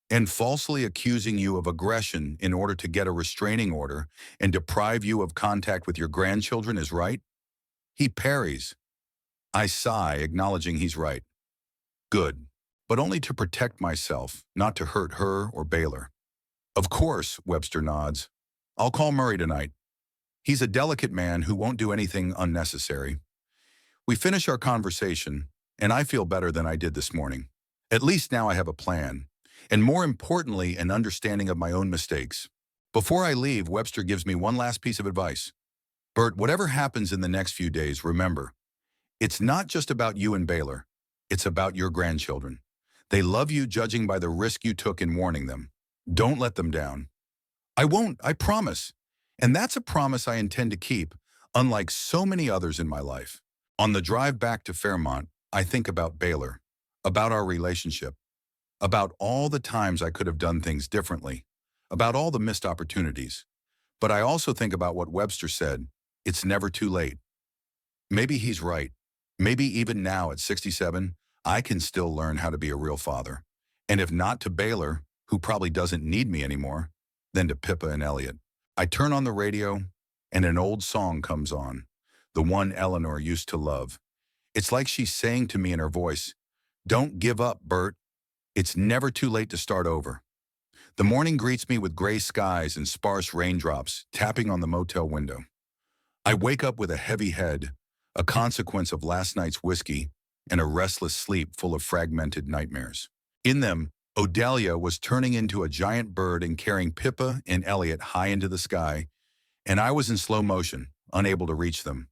And falsely accusing you of aggression in order to get a restraining order and deprive you of contact with your grandchildren is right? He parries. I sigh, acknowledging he's right. Good, but only to protect myself, not to hurt her or Baylor. Of course, Webster nods. I'll call Murray tonight. He's a delicate man who won't do anything unnecessary. We finish our conversation, and I feel better than I did this morning. At least now I have a plan, and more importantly, an understanding of my own mistakes. Before I leave, Webster gives me one last piece of advice. Bert, whatever happens in the next few days, remember, it's not just about you and Baylor. It's about your grandchildren. They love you judging by the risk you took in warning them. Don't let them down. I won't, I promise. And that's a promise I intend to keep, unlike so many others in my life. On the drive back to Fairmont, I think about Baylor, about our relationship, about all the times I could have done things differently, about all the missed opportunities. But I also think about what Webster said, it's never too late. Maybe he's right. Maybe even now at 67, I can still learn how to be a real father. And if not to Baylor, who probably doesn't need me anymore, then to Pippa and Elliot. I turn on the radio, and an old song comes on, the one Eleanor used to love. It's like she's saying to me in her voice, "Don't give up, Bert. It's never too late to start over." The morning greets me with gray skies and sparse raindrops tapping on the motel window. I wake up with a heavy head, a consequence of last night's whiskey and a restless sleep full of fragmented nightmares. In them, Odelia was turning into a giant bird and carrying Pippa and Elliot high into the sky, and I was in slow motion, unable to reach them.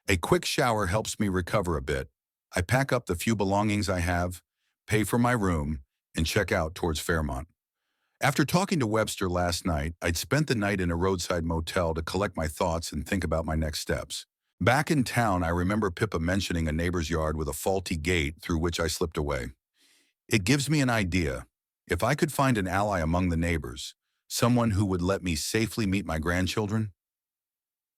A quick shower helps me recover a bit. I pack up the few belongings I have, pay for my room, and check out towards Fairmont. After talking to Webster last night, I'd spent the night in a roadside motel to collect my thoughts and think about my next steps. Back in town, I remember Pippa mentioning a neighbor's yard with a faulty gate through which I slipped away. It gives me an idea. If I could find an ally among the neighbors, someone who would let me safely meet my grandchildren.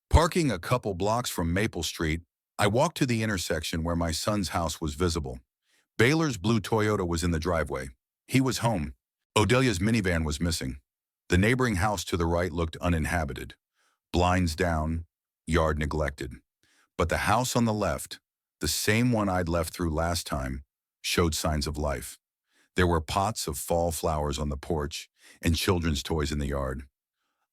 Parking a couple blocks from Maple Street, I walked to the intersection where my son's house was visible. Baylor's blue Toyota was in the driveway. He was home. Odelia's minivan was missing. The neighboring house to the right looked uninhabited. Blinds down, yard neglected. But the house on the left, the same one I'd left through last time, showed signs of life. There were pots of fall flowers on the porch and children's toys in the yard.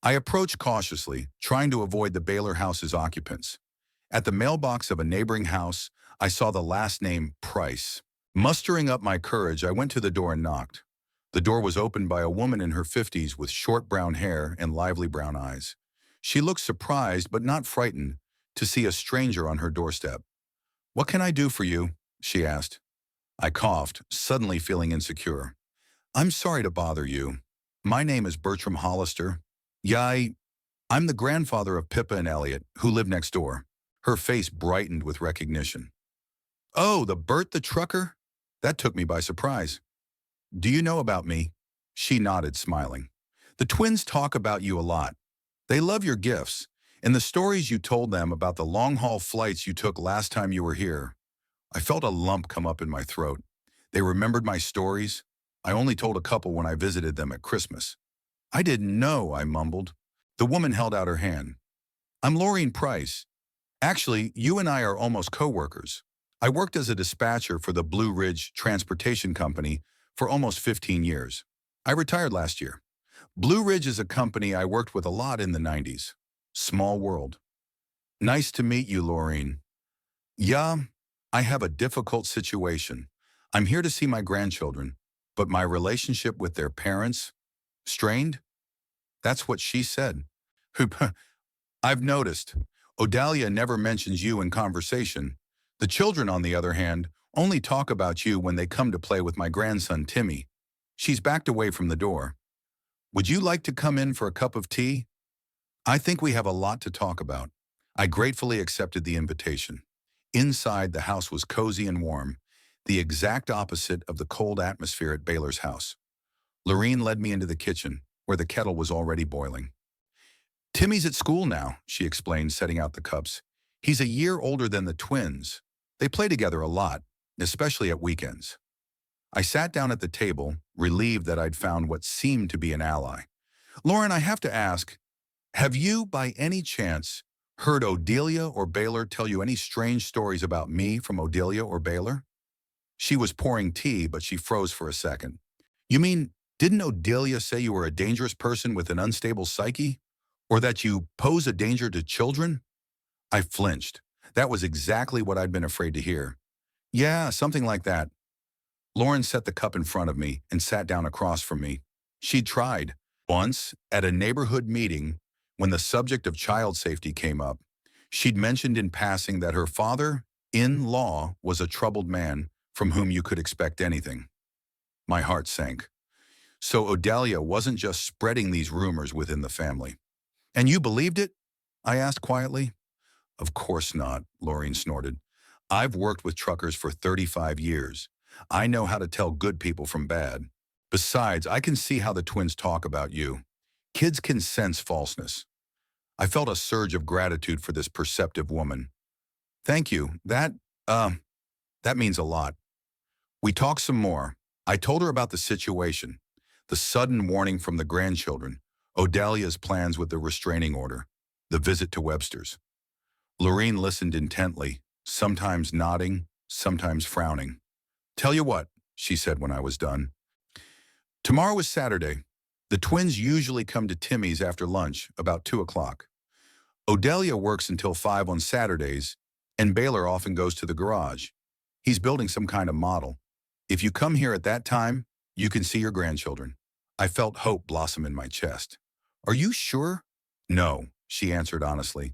I approached cautiously, trying to avoid the Baylor house's occupants. At the mailbox of a neighboring house, I saw the last name Price. Mustering up my courage, I went to the door and knocked. The door was opened by a woman in her 50s with short brown hair and lively brown eyes. She looked surprised but not frightened to see a stranger on her doorstep. "What can I do for you?" she asked. I coughed, suddenly feeling insecure. "I'm sorry to bother you. My name is Bertram Hollister. Yeah, I'm the grandfather of Pippa and Elliot, who live next door." Her face brightened with recognition. "Oh, the Bert the trucker?" That took me by surprise. "Do you know about me?" She nodded, smiling. "The twins talk about you a lot. They love your gifts, and the stories you told them about the long-haul flights you took last time you were here." I felt a lump come up in my throat. They remembered my stories. I only told a couple when I visited them at Christmas. "I didn't know," I mumbled. The woman held out her hand. "I'm Laureen Price. Actually, you and I are almost co-workers. I worked as a dispatcher for the Blue Ridge Transportation Company for almost 15 years. I retired last year. Blue Ridge is a company I worked with a lot in the 90s. Small world." "Nice to meet you, Laureen." "Yeah, I have a difficult situation. I'm here to see my grandchildren, but my relationship with their parents, strained?" That's what she said. "I've noticed. Odelia never mentions you in conversation. The children, on the other hand, only talk about you when they come to play with my grandson, Timmy." She's backed away from the door. "Would you like to come in for a cup of tea? I think we have a lot to talk about." I gratefully accepted the invitation. Inside, the house was cozy and warm, the exact opposite of the cold atmosphere at Baylor's house. Lorene led me into the kitchen, where the kettle was already boiling. "Timmy's at school now," she explained, setting out the cups. "He's a year older than the twins. They play together a lot, especially at weekends." I sat down at the table, relieved that I'd found what seemed to be an ally. "Lauren, I have to ask, have you, by any chance, heard Odelia or Baylor tell you any strange stories about me from Odelia or Baylor?" She was pouring tea, but she froze for a second. "You mean, didn't Odelia say you were a dangerous person with an unstable psyche? Or that you pose a danger to children? I flinched. That was exactly what I'd been afraid to hear. Yeah, something like that. Lauren set the cup in front of me and sat down across from me. She'd tried. Once, at a neighborhood meeting, when the subject of child safety came up, she'd mentioned in passing that her father-in-law was a troubled man from whom you could expect anything. My heart sank. So Odelia wasn't just spreading these rumors within the family. And you believed it? I asked quietly. Of course not, Laureen snorted. I've worked with truckers for 35 years. I know how to tell good people from bad. Besides, I can see how the twins talk about you. Kids can sense falseness. I felt a surge of gratitude for this perceptive woman. Thank you. That means a lot. We talked some more. I told her about the situation, the sudden warning from the grandchildren, Odalia's plans with the restraining order, the visit to Webster's. Lorene listened intently, sometimes nodding, sometimes frowning. Tell you what, she said when I was done. Tomorrow is Saturday. The twins usually come to Timmy's after lunch, about 2 o'clock. Odelia works until 5 on Saturdays, and Baylor often goes to the garage. He's building some kind of model. If you come here at that time, you can see your grandchildren. I felt hope blossom in my chest. Are you sure? No, she answered honestly.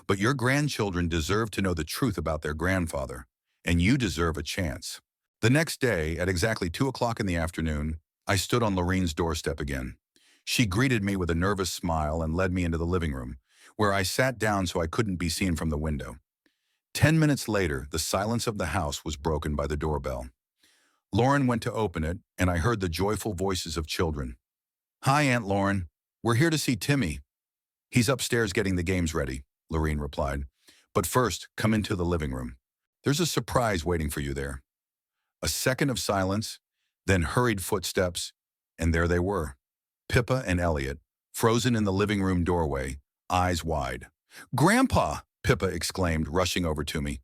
But your grandchildren deserve to know the truth about their grandfather, and you deserve a chance. The next day, at exactly 2 o'clock in the afternoon, I stood on Lorene's doorstep again. She greeted me with a nervous smile and led me into the living room, where I sat down so I couldn't be seen from the window. 10 minutes later, the silence of the house was broken by the doorbell. Lauren went to open it, and I heard the joyful voices of children. Hi, Aunt Lauren. We're here to see Timmy. He's upstairs getting the games ready, Lorene replied. But first, come into the living room. There's a surprise waiting for you there. A second of silence, then hurried footsteps, and there they were. Pippa and Elliot, frozen in the living room doorway, eyes wide. Grandpa, Pippa exclaimed, rushing over to me.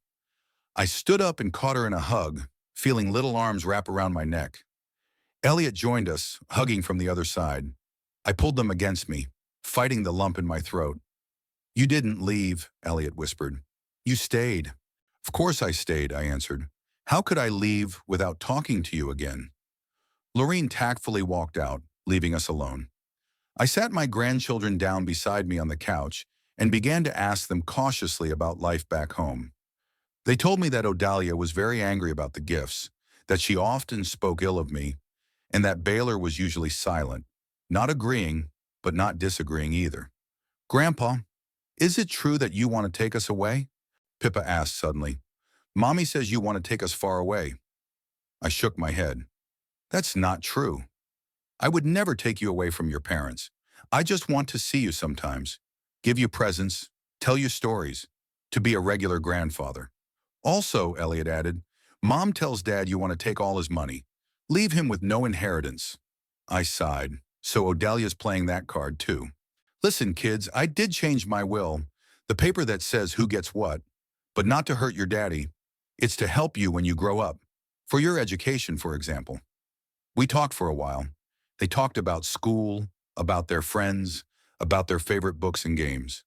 I stood up and caught her in a hug, feeling little arms wrap around my neck. Elliot joined us, hugging from the other side. I pulled them against me, fighting the lump in my throat. You didn't leave, Elliot whispered. You stayed. Of course I stayed, I answered. How could I leave without talking to you again? Lorene tactfully walked out, leaving us alone. I sat my grandchildren down beside me on the couch and began to ask them cautiously about life back home. They told me that Odalia was very angry about the gifts, that she often spoke ill of me, and that Baylor was usually silent, not agreeing, but not disagreeing either. Grandpa, is it true that you want to take us away? Pippa asked suddenly. Mommy says you want to take us far away. I shook my head. That's not true. I would never take you away from your parents. I just want to see you sometimes, give you presents, tell you stories, to be a regular grandfather. Also, Elliot added, Mom tells Dad you want to take all his money. Leave him with no inheritance. I sighed. So Odalia's playing that card too. Listen, kids, I did change my will, the paper that says who gets what, but not to hurt your daddy. It's to help you when you grow up. For your education, for example. We talked for a while. They talked about school, about their friends, about their favorite books and games.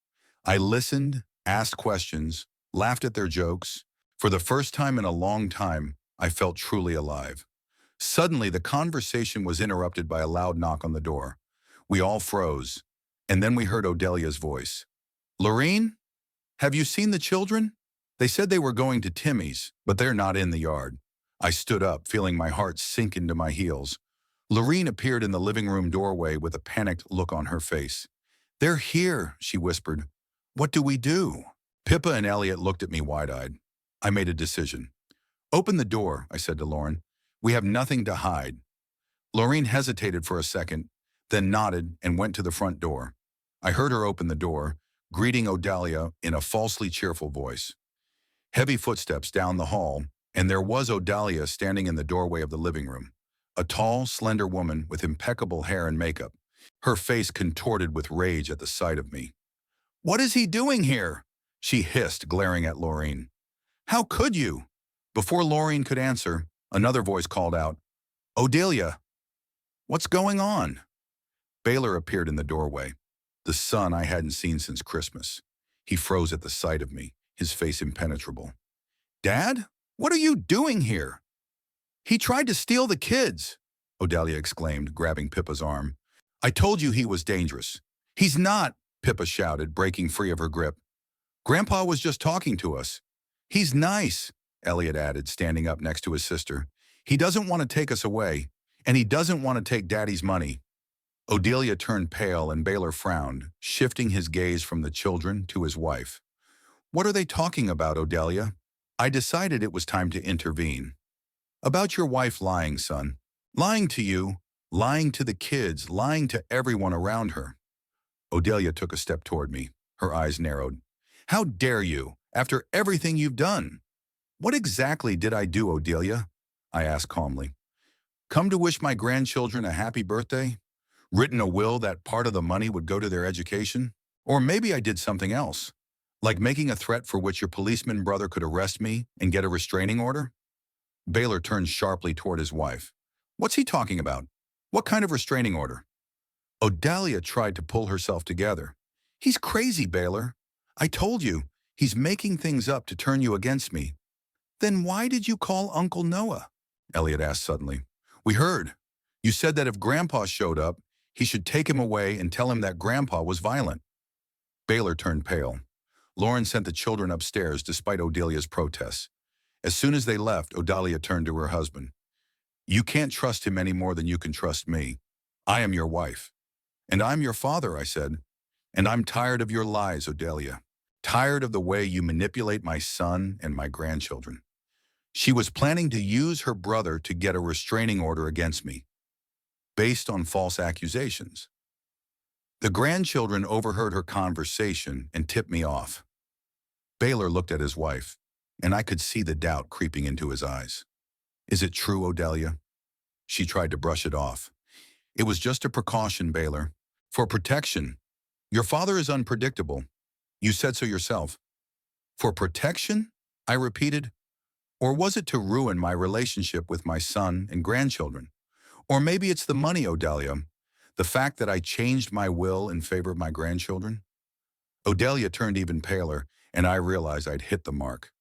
I listened, asked questions, laughed at their jokes. For the first time in a long time, I felt truly alive. Suddenly, the conversation was interrupted by a loud knock on the door. We all froze, and then we heard Odalia's voice. Lorene, have you seen the children? They said they were going to Timmy's, but they're not in the yard. I stood up, feeling my heart sink into my heels. Lorene appeared in the living room doorway with a panicked look on her face. They're here, she whispered. What do we do? Pippa and Elliot looked at me wide-eyed. I made a decision. Open the door, I said to Lauren. We have nothing to hide. Lorene hesitated for a second, then nodded and went to the front door. I heard her open the door, greeting Odalia in a falsely cheerful voice. Heavy footsteps down the hall, and there was Odalia standing in the doorway of the living room, a tall, slender woman with impeccable hair and makeup, her face contorted with rage at the sight of me. What is he doing here? She hissed, glaring at Lorene. How could you? Before Lorene could answer, another voice called out, Odelia, what's going on? Baylor appeared in the doorway. the son I hadn't seen since Christmas. He froze at the sight of me, his face impenetrable. Dad, what are you doing here? He tried to steal the kids, Odelia exclaimed, grabbing Pippa's arm. I told you he was dangerous. He's not, Pippa shouted, breaking free of her grip. Grandpa was just talking to us. He's nice, Elliot added, standing up next to his sister. He doesn't want to take us away, and he doesn't want to take Daddy's money. Odelia turned pale and Baylor frowned, shifting his gaze from the children to his wife. What are they talking about, Odelia? I decided it was time to intervene. About your wife lying, son. Lying to you, lying to the kids, lying to everyone around her. Odelia took a step toward me, her eyes narrowed. How dare you, after everything you've done? What exactly did I do, Odelia? I asked calmly. Come to wish my grandchildren a happy birthday? Written a will that part of the money would go to their education? Or maybe I did something else, like making a threat for which your policeman brother could arrest me and get a restraining order? Baylor turned sharply toward his wife. What's he talking about? What kind of restraining order? Odelia tried to pull herself together. He's crazy, Baylor. I told you, he's making things up to turn you against me. Then why did you call Uncle Noah? Elliot asked suddenly. We heard. You said that if Grandpa showed up, he should take him away and tell him that Grandpa was violent. Baylor turned pale. Lauren sent the children upstairs despite Odelia's protests. As soon as they left, Odelia turned to her husband. You can't trust him any more than you can trust me. I am your wife. And I'm your father, I said. And I'm tired of your lies, Odelia. Tired of the way you manipulate my son and my grandchildren. She was planning to use her brother to get a restraining order against me, based on false accusations. The grandchildren overheard her conversation and tipped me off. Baylor looked at his wife, and I could see the doubt creeping into his eyes. Is it true, Odelia? She tried to brush it off. It was just a precaution, Baylor. For protection. Your father is unpredictable. You said so yourself. For protection? I repeated. Or was it to ruin my relationship with my son and grandchildren? Or maybe it's the money, Odelia. The fact that I changed my will in favor of my grandchildren? Odelia turned even paler, and I realized I'd hit the mark.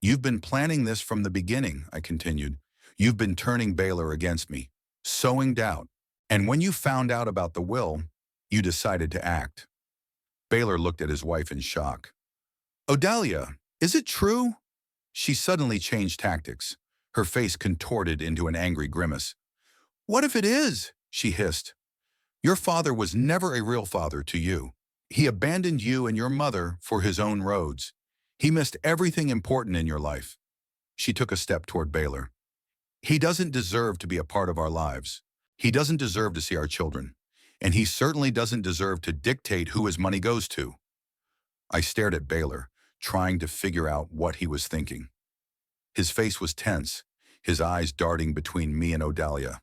You've been planning this from the beginning, I continued. You've been turning Baylor against me, sowing doubt. And when you found out about the will, you decided to act. Baylor looked at his wife in shock. Odelia, is it true? She suddenly changed tactics, her face contorted into an angry grimace. What if it is? She hissed. Your father was never a real father to you. He abandoned you and your mother for his own roads. He missed everything important in your life. She took a step toward Baylor. He doesn't deserve to be a part of our lives. He doesn't deserve to see our children. And he certainly doesn't deserve to dictate who his money goes to. I stared at Baylor, trying to figure out what he was thinking. His face was tense, his eyes darting between me and Odelia.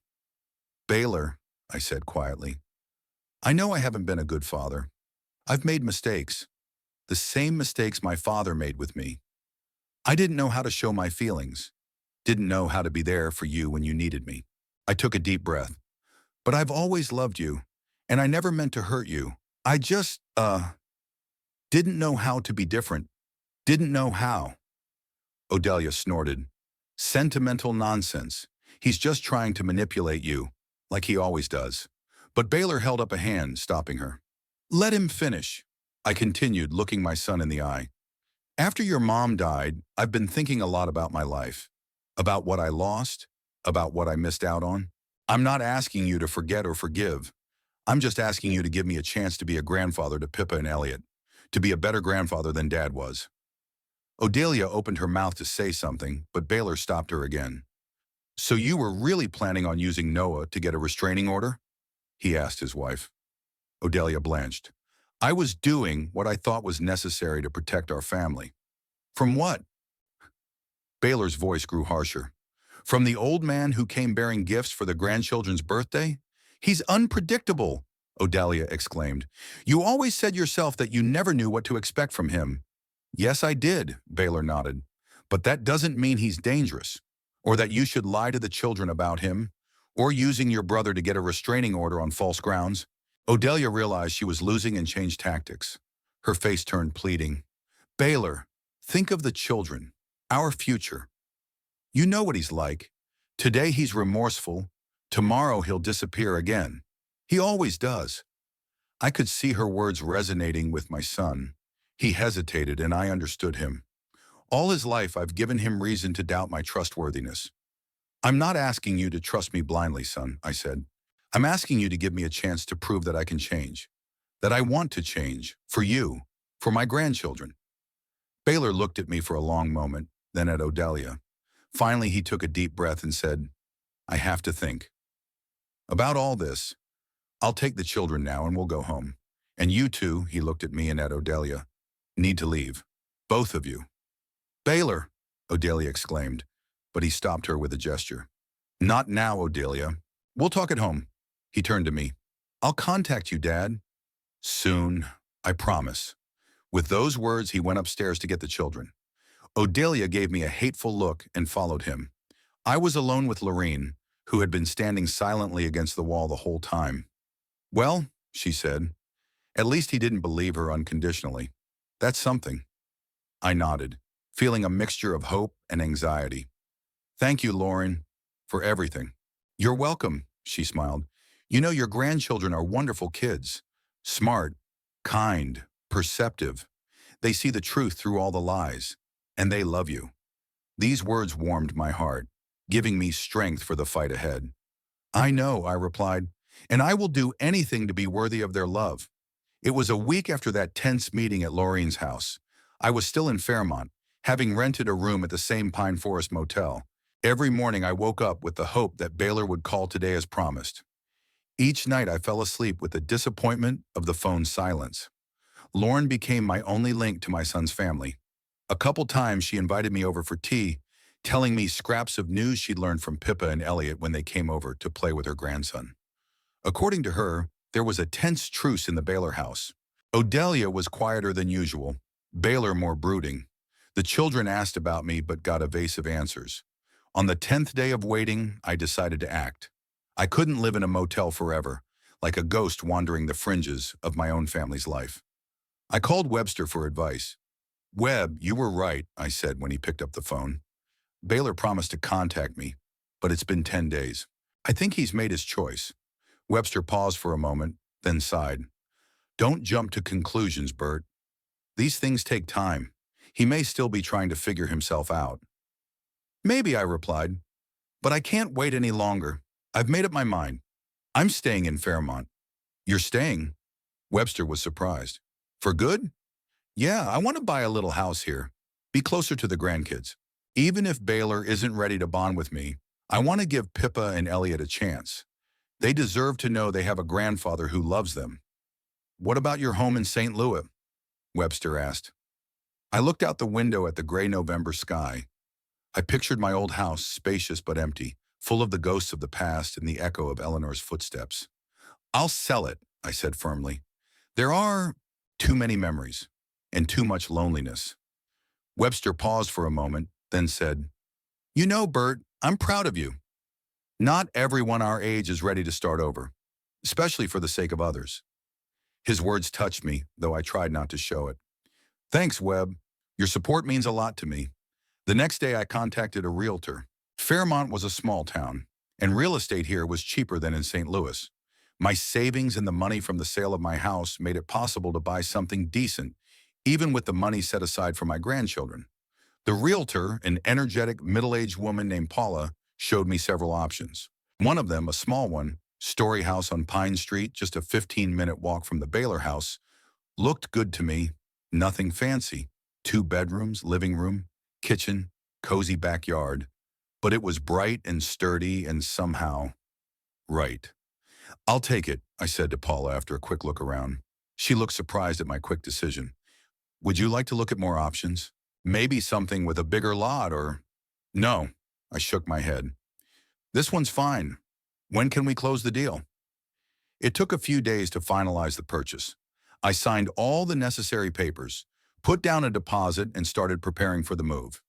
Baylor, I said quietly, I know I haven't been a good father. I've made mistakes. The same mistakes my father made with me. I didn't know how to show my feelings. Didn't know how to be there for you when you needed me. I took a deep breath. But I've always loved you, and I never meant to hurt you. I just, didn't know how to be different. Didn't know how. Odelia snorted. Sentimental nonsense. He's just trying to manipulate you, like he always does. But Baylor held up a hand, stopping her. Let him finish. I continued, looking my son in the eye. After your mom died, I've been thinking a lot about my life. About what I lost, about what I missed out on. I'm not asking you to forget or forgive. I'm just asking you to give me a chance to be a grandfather to Pippa and Elliot, to be a better grandfather than Dad was. Odelia opened her mouth to say something, but Baylor stopped her again. So you were really planning on using Noah to get a restraining order? He asked his wife. Odelia blanched. I was doing what I thought was necessary to protect our family. From what? Baylor's voice grew harsher. From the old man who came bearing gifts for the grandchildren's birthday? He's unpredictable, Odelia exclaimed. You always said yourself that you never knew what to expect from him. Yes, I did, Baylor nodded. But that doesn't mean he's dangerous, or that you should lie to the children about him, or using your brother to get a restraining order on false grounds. Odelia realized she was losing and changed tactics. Her face turned pleading. Baylor, think of the children, our future. You know what he's like. Today he's remorseful. Tomorrow he'll disappear again. He always does. I could see her words resonating with my son. He hesitated, and I understood him. All his life, I've given him reason to doubt my trustworthiness. I'm not asking you to trust me blindly, son, I said. I'm asking you to give me a chance to prove that I can change, that I want to change, for you, for my grandchildren. Baylor looked at me for a long moment, then at Odelia. Finally, he took a deep breath and said, I have to think. About all this, I'll take the children now and we'll go home. And you two, he looked at me and at Odelia, need to leave. Both of you. Baylor, Odelia exclaimed, but he stopped her with a gesture. Not now, Odelia. We'll talk at home. He turned to me. I'll contact you, Dad. Soon, I promise. With those words, he went upstairs to get the children. Odelia gave me a hateful look and followed him. I was alone with Lorene, who had been standing silently against the wall the whole time. Well, she said, at least he didn't believe her unconditionally. That's something. I nodded, feeling a mixture of hope and anxiety. Thank you, Lauren, for everything. You're welcome, she smiled. You know, your grandchildren are wonderful kids. Smart, kind, perceptive. They see the truth through all the lies, and they love you. These words warmed my heart, giving me strength for the fight ahead. I know, I replied, and I will do anything to be worthy of their love. It was a week after that tense meeting at Lorene's house. I was still in Fairmont, having rented a room at the same Pine Forest motel. Every morning I woke up with the hope that Baylor would call today as promised. Each night I fell asleep with the disappointment of the phone's silence. Lauren became my only link to my son's family. A couple times she invited me over for tea, telling me scraps of news she'd learned from Pippa and Elliot when they came over to play with her grandson. According to her, there was a tense truce in the Baylor house. Odelia was quieter than usual, Baylor more brooding. The children asked about me but got evasive answers. On the 10th day of waiting, I decided to act. I couldn't live in a motel forever, like a ghost wandering the fringes of my own family's life. I called Webster for advice. Webb, you were right, I said when he picked up the phone. Baylor promised to contact me, but it's been 10 days. I think he's made his choice. Webster paused for a moment, then sighed. Don't jump to conclusions, Bert. These things take time. He may still be trying to figure himself out. Maybe, I replied, but I can't wait any longer. I've made up my mind. I'm staying in Fairmont. You're staying? Webster was surprised. For good? Yeah, I want to buy a little house here. Be closer to the grandkids. Even if Baylor isn't ready to bond with me, I want to give Pippa and Elliot a chance. They deserve to know they have a grandfather who loves them. What about your home in St. Louis? Webster asked. I looked out the window at the gray November sky. I pictured my old house, spacious but empty, full of the ghosts of the past and the echo of Eleanor's footsteps. I'll sell it, I said firmly. There are too many memories and too much loneliness. Webster paused for a moment, then said, You know, Bert, I'm proud of you. Not everyone our age is ready to start over, especially for the sake of others. His words touched me, though I tried not to show it. Thanks, Webb. Your support means a lot to me. The next day I contacted a realtor. Fairmont was a small town, and real estate here was cheaper than in St. Louis. My savings and the money from the sale of my house made it possible to buy something decent, even with the money set aside for my grandchildren. The realtor, an energetic, middle-aged woman named Paula, showed me several options. One of them, a small one, story house on Pine Street, just a 15-minute walk from the Baylor house, looked good to me. Nothing fancy. 2 bedrooms, living room, kitchen, cozy backyard. But it was bright and sturdy and somehow right. I'll take it, I said to Paula after a quick look around. She looked surprised at my quick decision. Would you like to look at more options? Maybe something with a bigger lot or... No, I shook my head. This one's fine. When can we close the deal? It took a few days to finalize the purchase. I signed all the necessary papers, put down a deposit, and started preparing for the move.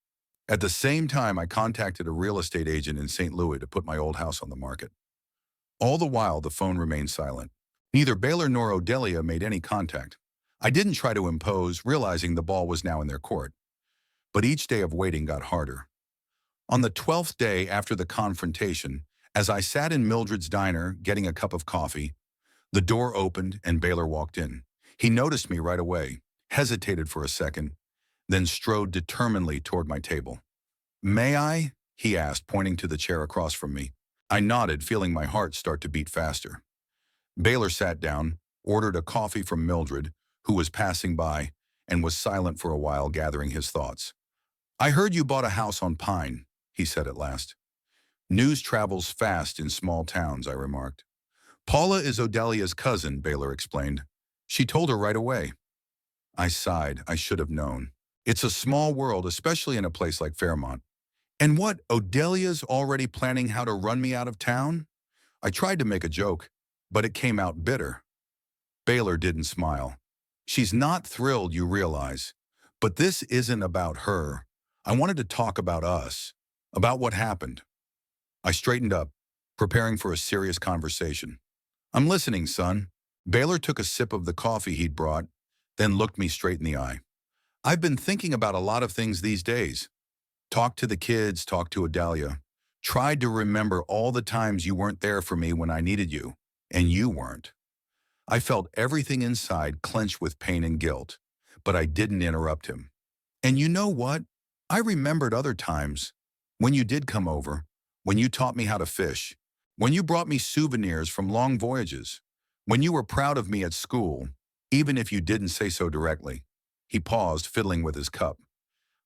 At the same time, I contacted a real estate agent in St. Louis to put my old house on the market. All the while, the phone remained silent. Neither Baylor nor Odelia made any contact. I didn't try to impose, realizing the ball was now in their court. But each day of waiting got harder. On the 12th day after the confrontation, as I sat in Mildred's diner getting a cup of coffee, the door opened and Baylor walked in. He noticed me right away, hesitated for a second, then strode determinedly toward my table. "May I?" he asked, pointing to the chair across from me. I nodded, feeling my heart start to beat faster. Baylor sat down, ordered a coffee from Mildred, who was passing by, and was silent for a while, gathering his thoughts. "I heard you bought a house on Pine," he said at last. "News travels fast in small towns," I remarked. "Paula is Odelia's cousin," Baylor explained. "She told her right away." I sighed. I should have known. It's a small world, especially in a place like Fairmont. "And what, Odelia's already planning how to run me out of town?" I tried to make a joke, but it came out bitter. Baylor didn't smile. "She's not thrilled, you realize. But this isn't about her. I wanted to talk about us, about what happened." I straightened up, preparing for a serious conversation. "I'm listening, son." Baylor took a sip of the coffee he'd brought, then looked me straight in the eye. "I've been thinking about a lot of things these days. Talked to the kids, talked to Odelia. Tried to remember all the times you weren't there for me when I needed you, and you weren't." I felt everything inside clench with pain and guilt, but I didn't interrupt him. "And you know what? I remembered other times. When you did come over, when you taught me how to fish, when you brought me souvenirs from long voyages, when you were proud of me at school, even if you didn't say so directly." He paused, fiddling with his cup.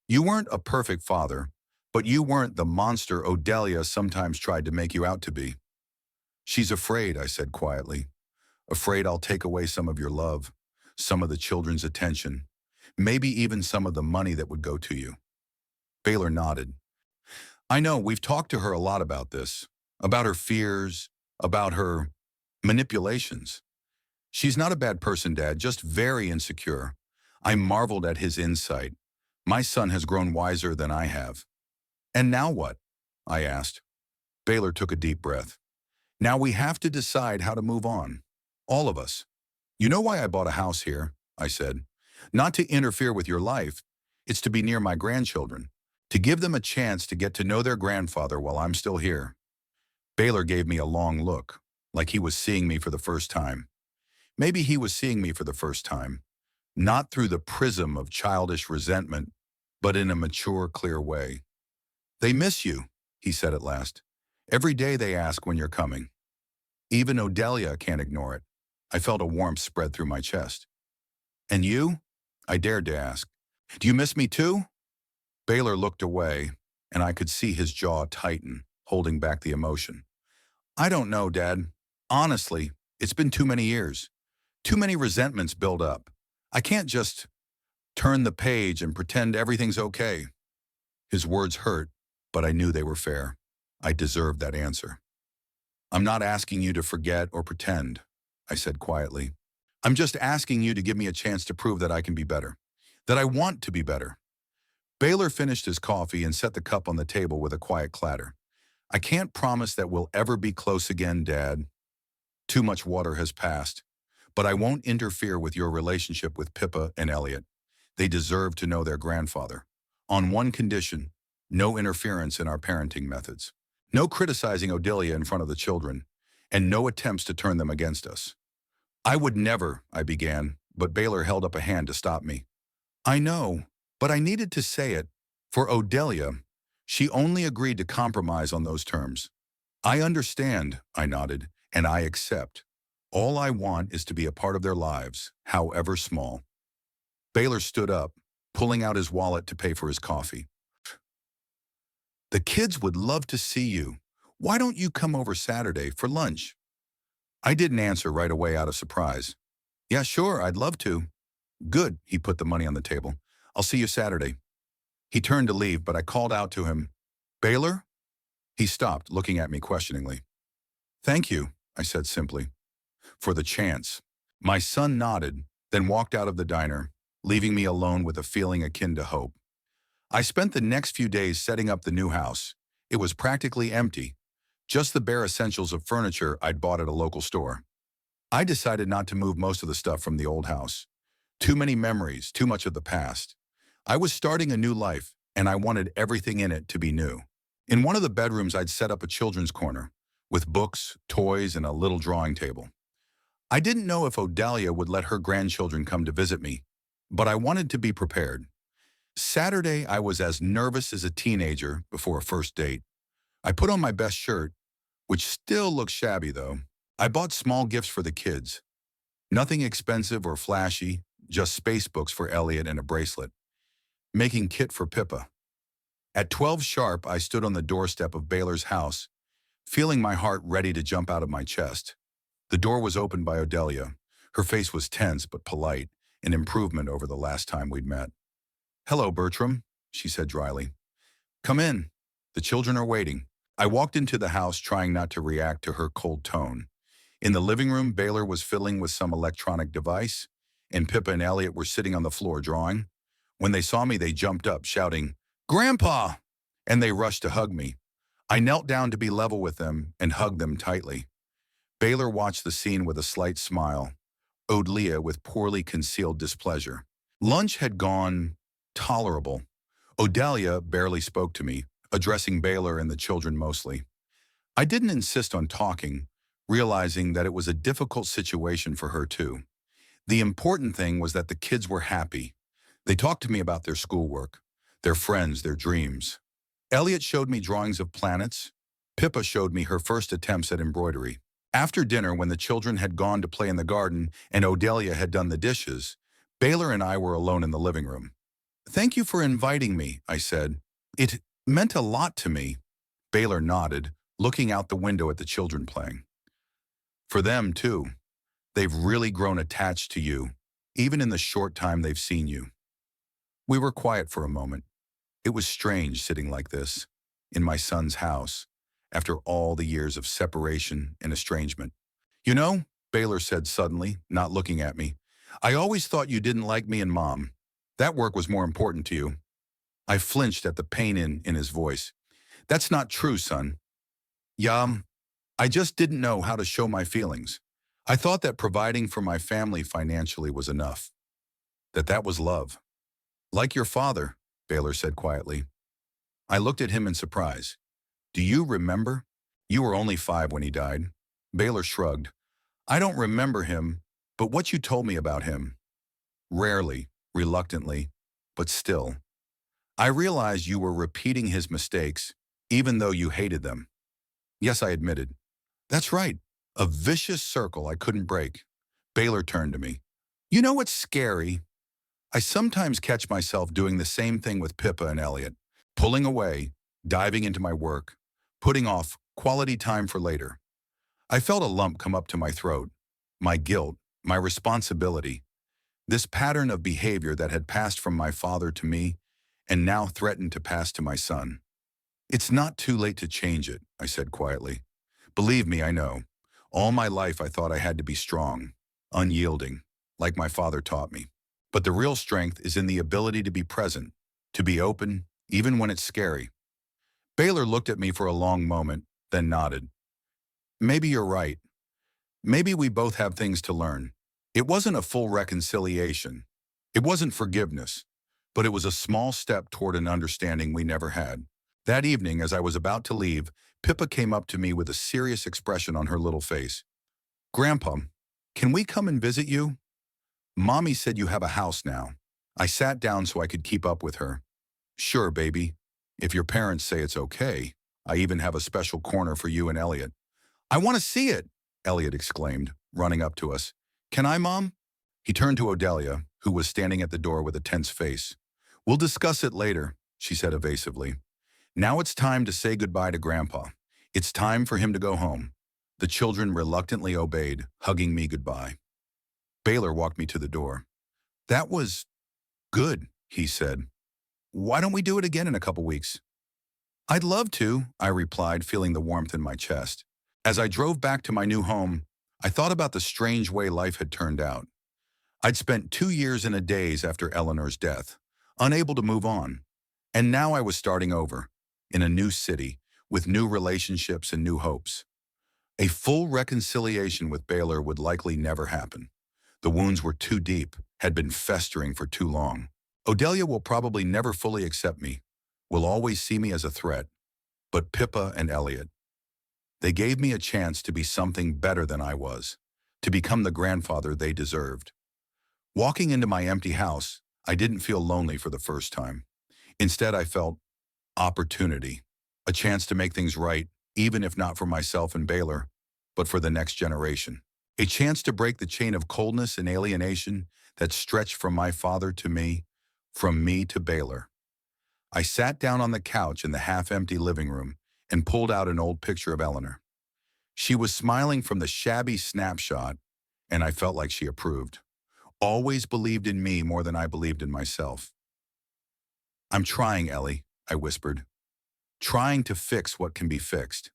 "You weren't a perfect father, but you weren't the monster Odelia sometimes tried to make you out to be." "She's afraid," I said quietly. "Afraid I'll take away some of your love, some of the children's attention, maybe even some of the money that would go to you." Baylor nodded. "I know, we've talked to her a lot about this, about her fears, about her manipulations. She's not a bad person, Dad, just very insecure." I marveled at his insight. My son has grown wiser than I have. "And now what?" I asked. Baylor took a deep breath. "Now we have to decide how to move on. All of us. You know why I bought a house here," I said. "Not to interfere with your life. It's to be near my grandchildren, to give them a chance to get to know their grandfather while I'm still here." Baylor gave me a long look, like he was seeing me for the first time. Maybe he was seeing me for the first time, not through the prism of childish resentment, but in a mature, clear way. "They miss you," he said at last. "Every day they ask when you're coming. Even Odelia can't ignore it." I felt a warmth spread through my chest. "And you?" I dared to ask. "Do you miss me too?" Baylor looked away, and I could see his jaw tighten, holding back the emotion. "I don't know, Dad. Honestly, it's been too many years. Too many resentments build up. I can't just turn the page and pretend everything's okay." His words hurt, but I knew they were fair. I deserved that answer. "I'm not asking you to forget or pretend," I said quietly. "I'm just asking you to give me a chance to prove that I can be better, that I want to be better." Baylor finished his coffee and set the cup on the table with a quiet clatter. "I can't promise that we'll ever be close again, Dad. Too much water has passed. But I won't interfere with your relationship with Pippa and Elliot. They deserve to know their grandfather. On one condition: no interference in our parenting methods. No criticizing Odelia in front of the children, and no attempts to turn them against us." "I would never," I began, but Baylor held up a hand to stop me. "I know, but I needed to say it. For Odelia, she only agreed to compromise on those terms." "I understand," I nodded, "and I accept. All I want is to be a part of their lives, however small." Baylor stood up, pulling out his wallet to pay for his coffee. "The kids would love to see you. Why don't you come over Saturday for lunch?" I didn't answer right away out of surprise. "Yeah, sure, I'd love to." "Good," he put the money on the table. "I'll see you Saturday." He turned to leave, but I called out to him, "Baylor?" He stopped, looking at me questioningly. "Thank you," I said simply, "for the chance." My son nodded, then walked out of the diner, leaving me alone with a feeling akin to hope. I spent the next few days setting up the new house. It was practically empty, just the bare essentials of furniture I'd bought at a local store. I decided not to move most of the stuff from the old house. Too many memories, too much of the past. I was starting a new life, and I wanted everything in it to be new. In one of the bedrooms, I'd set up a children's corner with books, toys, and a little drawing table. I didn't know if Odalia would let her grandchildren come to visit me, but I wanted to be prepared. Saturday, I was as nervous as a teenager before a first date. I put on my best shirt, which still looks shabby though. I bought small gifts for the kids. Nothing expensive or flashy, just space books for Elliot and a bracelet. Making kit for Pippa. At 12 sharp, I stood on the doorstep of Baylor's house, feeling my heart ready to jump out of my chest. The door was opened by Odelia. Her face was tense but polite, an improvement over the last time we'd met. "Hello, Bertram," she said dryly. "Come in. The children are waiting." I walked into the house trying not to react to her cold tone. In the living room, Baylor was fiddling with some electronic device, and Pippa and Elliot were sitting on the floor drawing. When they saw me, they jumped up, shouting, "Grandpa!" and they rushed to hug me. I knelt down to be level with them and hugged them tightly. Baylor watched the scene with a slight smile, Odelia with poorly concealed displeasure. Lunch had gone tolerable. Odelia barely spoke to me, addressing Baylor and the children mostly. I didn't insist on talking, realizing that it was a difficult situation for her too. The important thing was that the kids were happy. They talked to me about their schoolwork, their friends, their dreams. Elliot showed me drawings of planets. Pippa showed me her first attempts at embroidery. After dinner, when the children had gone to play in the garden and Odelia had done the dishes, Baylor and I were alone in the living room. "Thank you for inviting me," I said. "It meant a lot to me." Baylor nodded, looking out the window at the children playing. "For them, too. They've really grown attached to you, even in the short time they've seen you." We were quiet for a moment. It was strange sitting like this, in my son's house, after all the years of separation and estrangement. "You know," Baylor said suddenly, not looking at me, "I always thought you didn't like me and Mom. That work was more important to you." I flinched at the pain in his voice. "That's not true, son." "Yeah, I just didn't know how to show my feelings. I thought that providing for my family financially was enough. That was love." "Like your father," Baylor said quietly. I looked at him in surprise. "Do you remember? You were only 5 when he died." Baylor shrugged. "I don't remember him, but what you told me about him." "Rarely, reluctantly, but still. I realized you were repeating his mistakes, even though you hated them." "Yes," I admitted. "That's right. A vicious circle I couldn't break." Baylor turned to me. "You know what's scary? I sometimes catch myself doing the same thing with Pippa and Elliot, pulling away, diving into my work, putting off quality time for later." I felt a lump come up to my throat, my guilt, my responsibility, this pattern of behavior that had passed from my father to me and now threatened to pass to my son. "It's not too late to change it," I said quietly. "Believe me, I know. All my life I thought I had to be strong, unyielding, like my father taught me. But the real strength is in the ability to be present, to be open, even when it's scary." Baylor looked at me for a long moment, then nodded. "Maybe you're right. Maybe we both have things to learn." It wasn't a full reconciliation. It wasn't forgiveness, but it was a small step toward an understanding we never had. That evening, as I was about to leave, Pippa came up to me with a serious expression on her little face. "Grandpa, can we come and visit you? Mommy said you have a house now." I sat down so I could keep up with her. "Sure, baby. If your parents say it's okay. I even have a special corner for you and Elliot." "I want to see it," Elliot exclaimed, running up to us. "Can I, Mom?" He turned to Odelia, who was standing at the door with a tense face. "We'll discuss it later," she said evasively. "Now it's time to say goodbye to Grandpa. It's time for him to go home." The children reluctantly obeyed, hugging me goodbye. Baylor walked me to the door. "That was good," he said. "Why don't we do it again in a couple weeks?" "I'd love to," I replied, feeling the warmth in my chest. As I drove back to my new home, I thought about the strange way life had turned out. I'd spent 2 years in a daze after Eleanor's death, unable to move on. And now I was starting over, in a new city, with new relationships and new hopes. A full reconciliation with Baylor would likely never happen. The wounds were too deep, had been festering for too long. Odelia will probably never fully accept me, will always see me as a threat. But Pippa and Elliot, they gave me a chance to be something better than I was, to become the grandfather they deserved. Walking into my empty house, I didn't feel lonely for the first time. Instead, I felt opportunity, a chance to make things right, even if not for myself and Baylor, but for the next generation. A chance to break the chain of coldness and alienation that stretched from my father to me, from me to Baylor. I sat down on the couch in the half-empty living room and pulled out an old picture of Eleanor. She was smiling from the shabby snapshot, and I felt like she approved. Always believed in me more than I believed in myself. "I'm trying, Ellie," I whispered. "Trying to fix what can be fixed."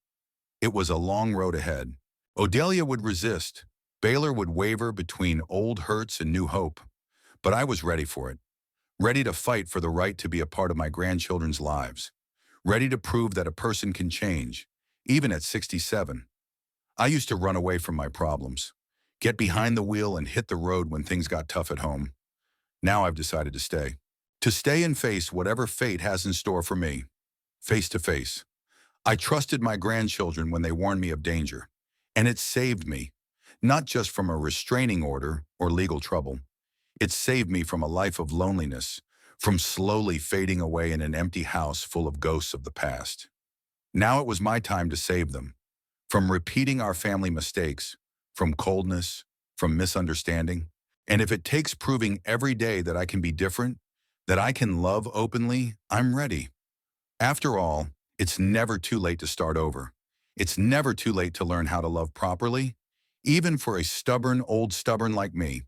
It was a long road ahead. Odelia would resist. Baylor would waver between old hurts and new hope. But I was ready for it. Ready to fight for the right to be a part of my grandchildren's lives. Ready to prove that a person can change, even at 67. I used to run away from my problems, get behind the wheel and hit the road when things got tough at home. Now I've decided to stay. To stay and face whatever fate has in store for me, face to face. I trusted my grandchildren when they warned me of danger, and it saved me, not just from a restraining order or legal trouble. It saved me from a life of loneliness, from slowly fading away in an empty house full of ghosts of the past. Now it was my time to save them, from repeating our family mistakes, from coldness, from misunderstanding. And if it takes proving every day that I can be different, that I can love openly, I'm ready. After all, it's never too late to start over. It's never too late to learn how to love properly, even for a stubborn like me.